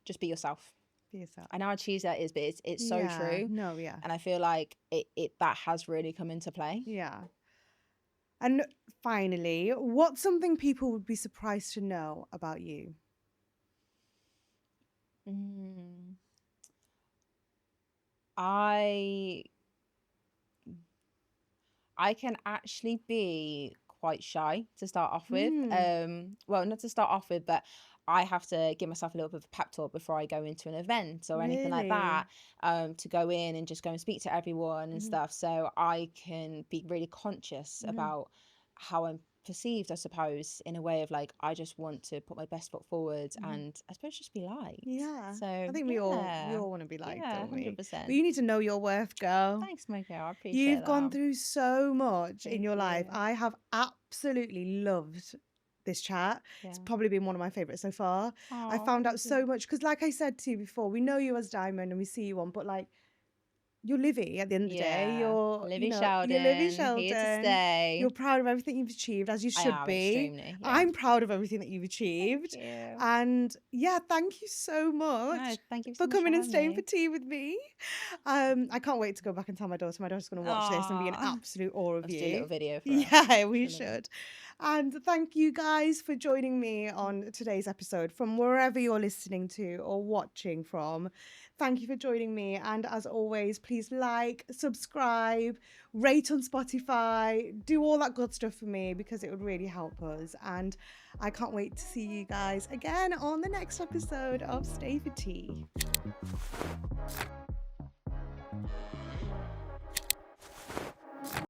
Just be yourself. Be yourself. I know how cheesy that is, but it's so true. No, yeah. And I feel like it that has really come into play. Yeah. And finally, what's something people would be surprised to know about you? I can actually be quite shy to start off with. Well, not to start off with, but I have to give myself a little bit of a pep talk before I go into an event or anything like that, to go in and just go and speak to everyone and stuff. So I can be really conscious about how I'm perceived, I suppose, in a way of like, I just want to put my best foot forward and I suppose just be liked. Yeah. So I think we all want to be liked, don't we? 100%. But you need to know your worth, girl. Thanks, my girl. I appreciate You've that. gone through so much in your life. you. I have absolutely loved this chat. It's probably been one of my favorites so far. I found out so much because, like I said to you before, we know you as Diamond and we see you on, but like, you're Livi at the end of the day. You're Livi Sheldon. You're Livi Sheldon. Here to stay. You're proud of everything you've achieved, as you should be. Extremely. Yeah. I'm proud of everything that you've achieved. Thank you. And yeah, thank you so much. No, thank you so for much coming for and staying having for tea with me. I can't wait to go back and tell my daughter. My daughter's going to watch this and be in absolute awe of Let's you. do a little video for Yeah, we should. And thank you guys for joining me on today's episode from wherever you're listening to or watching from. Thank you for joining me. And as always, please like, subscribe, rate on Spotify, do all that good stuff for me because it would really help us. And I can't wait to see you guys again on the next episode of Stay for Tea.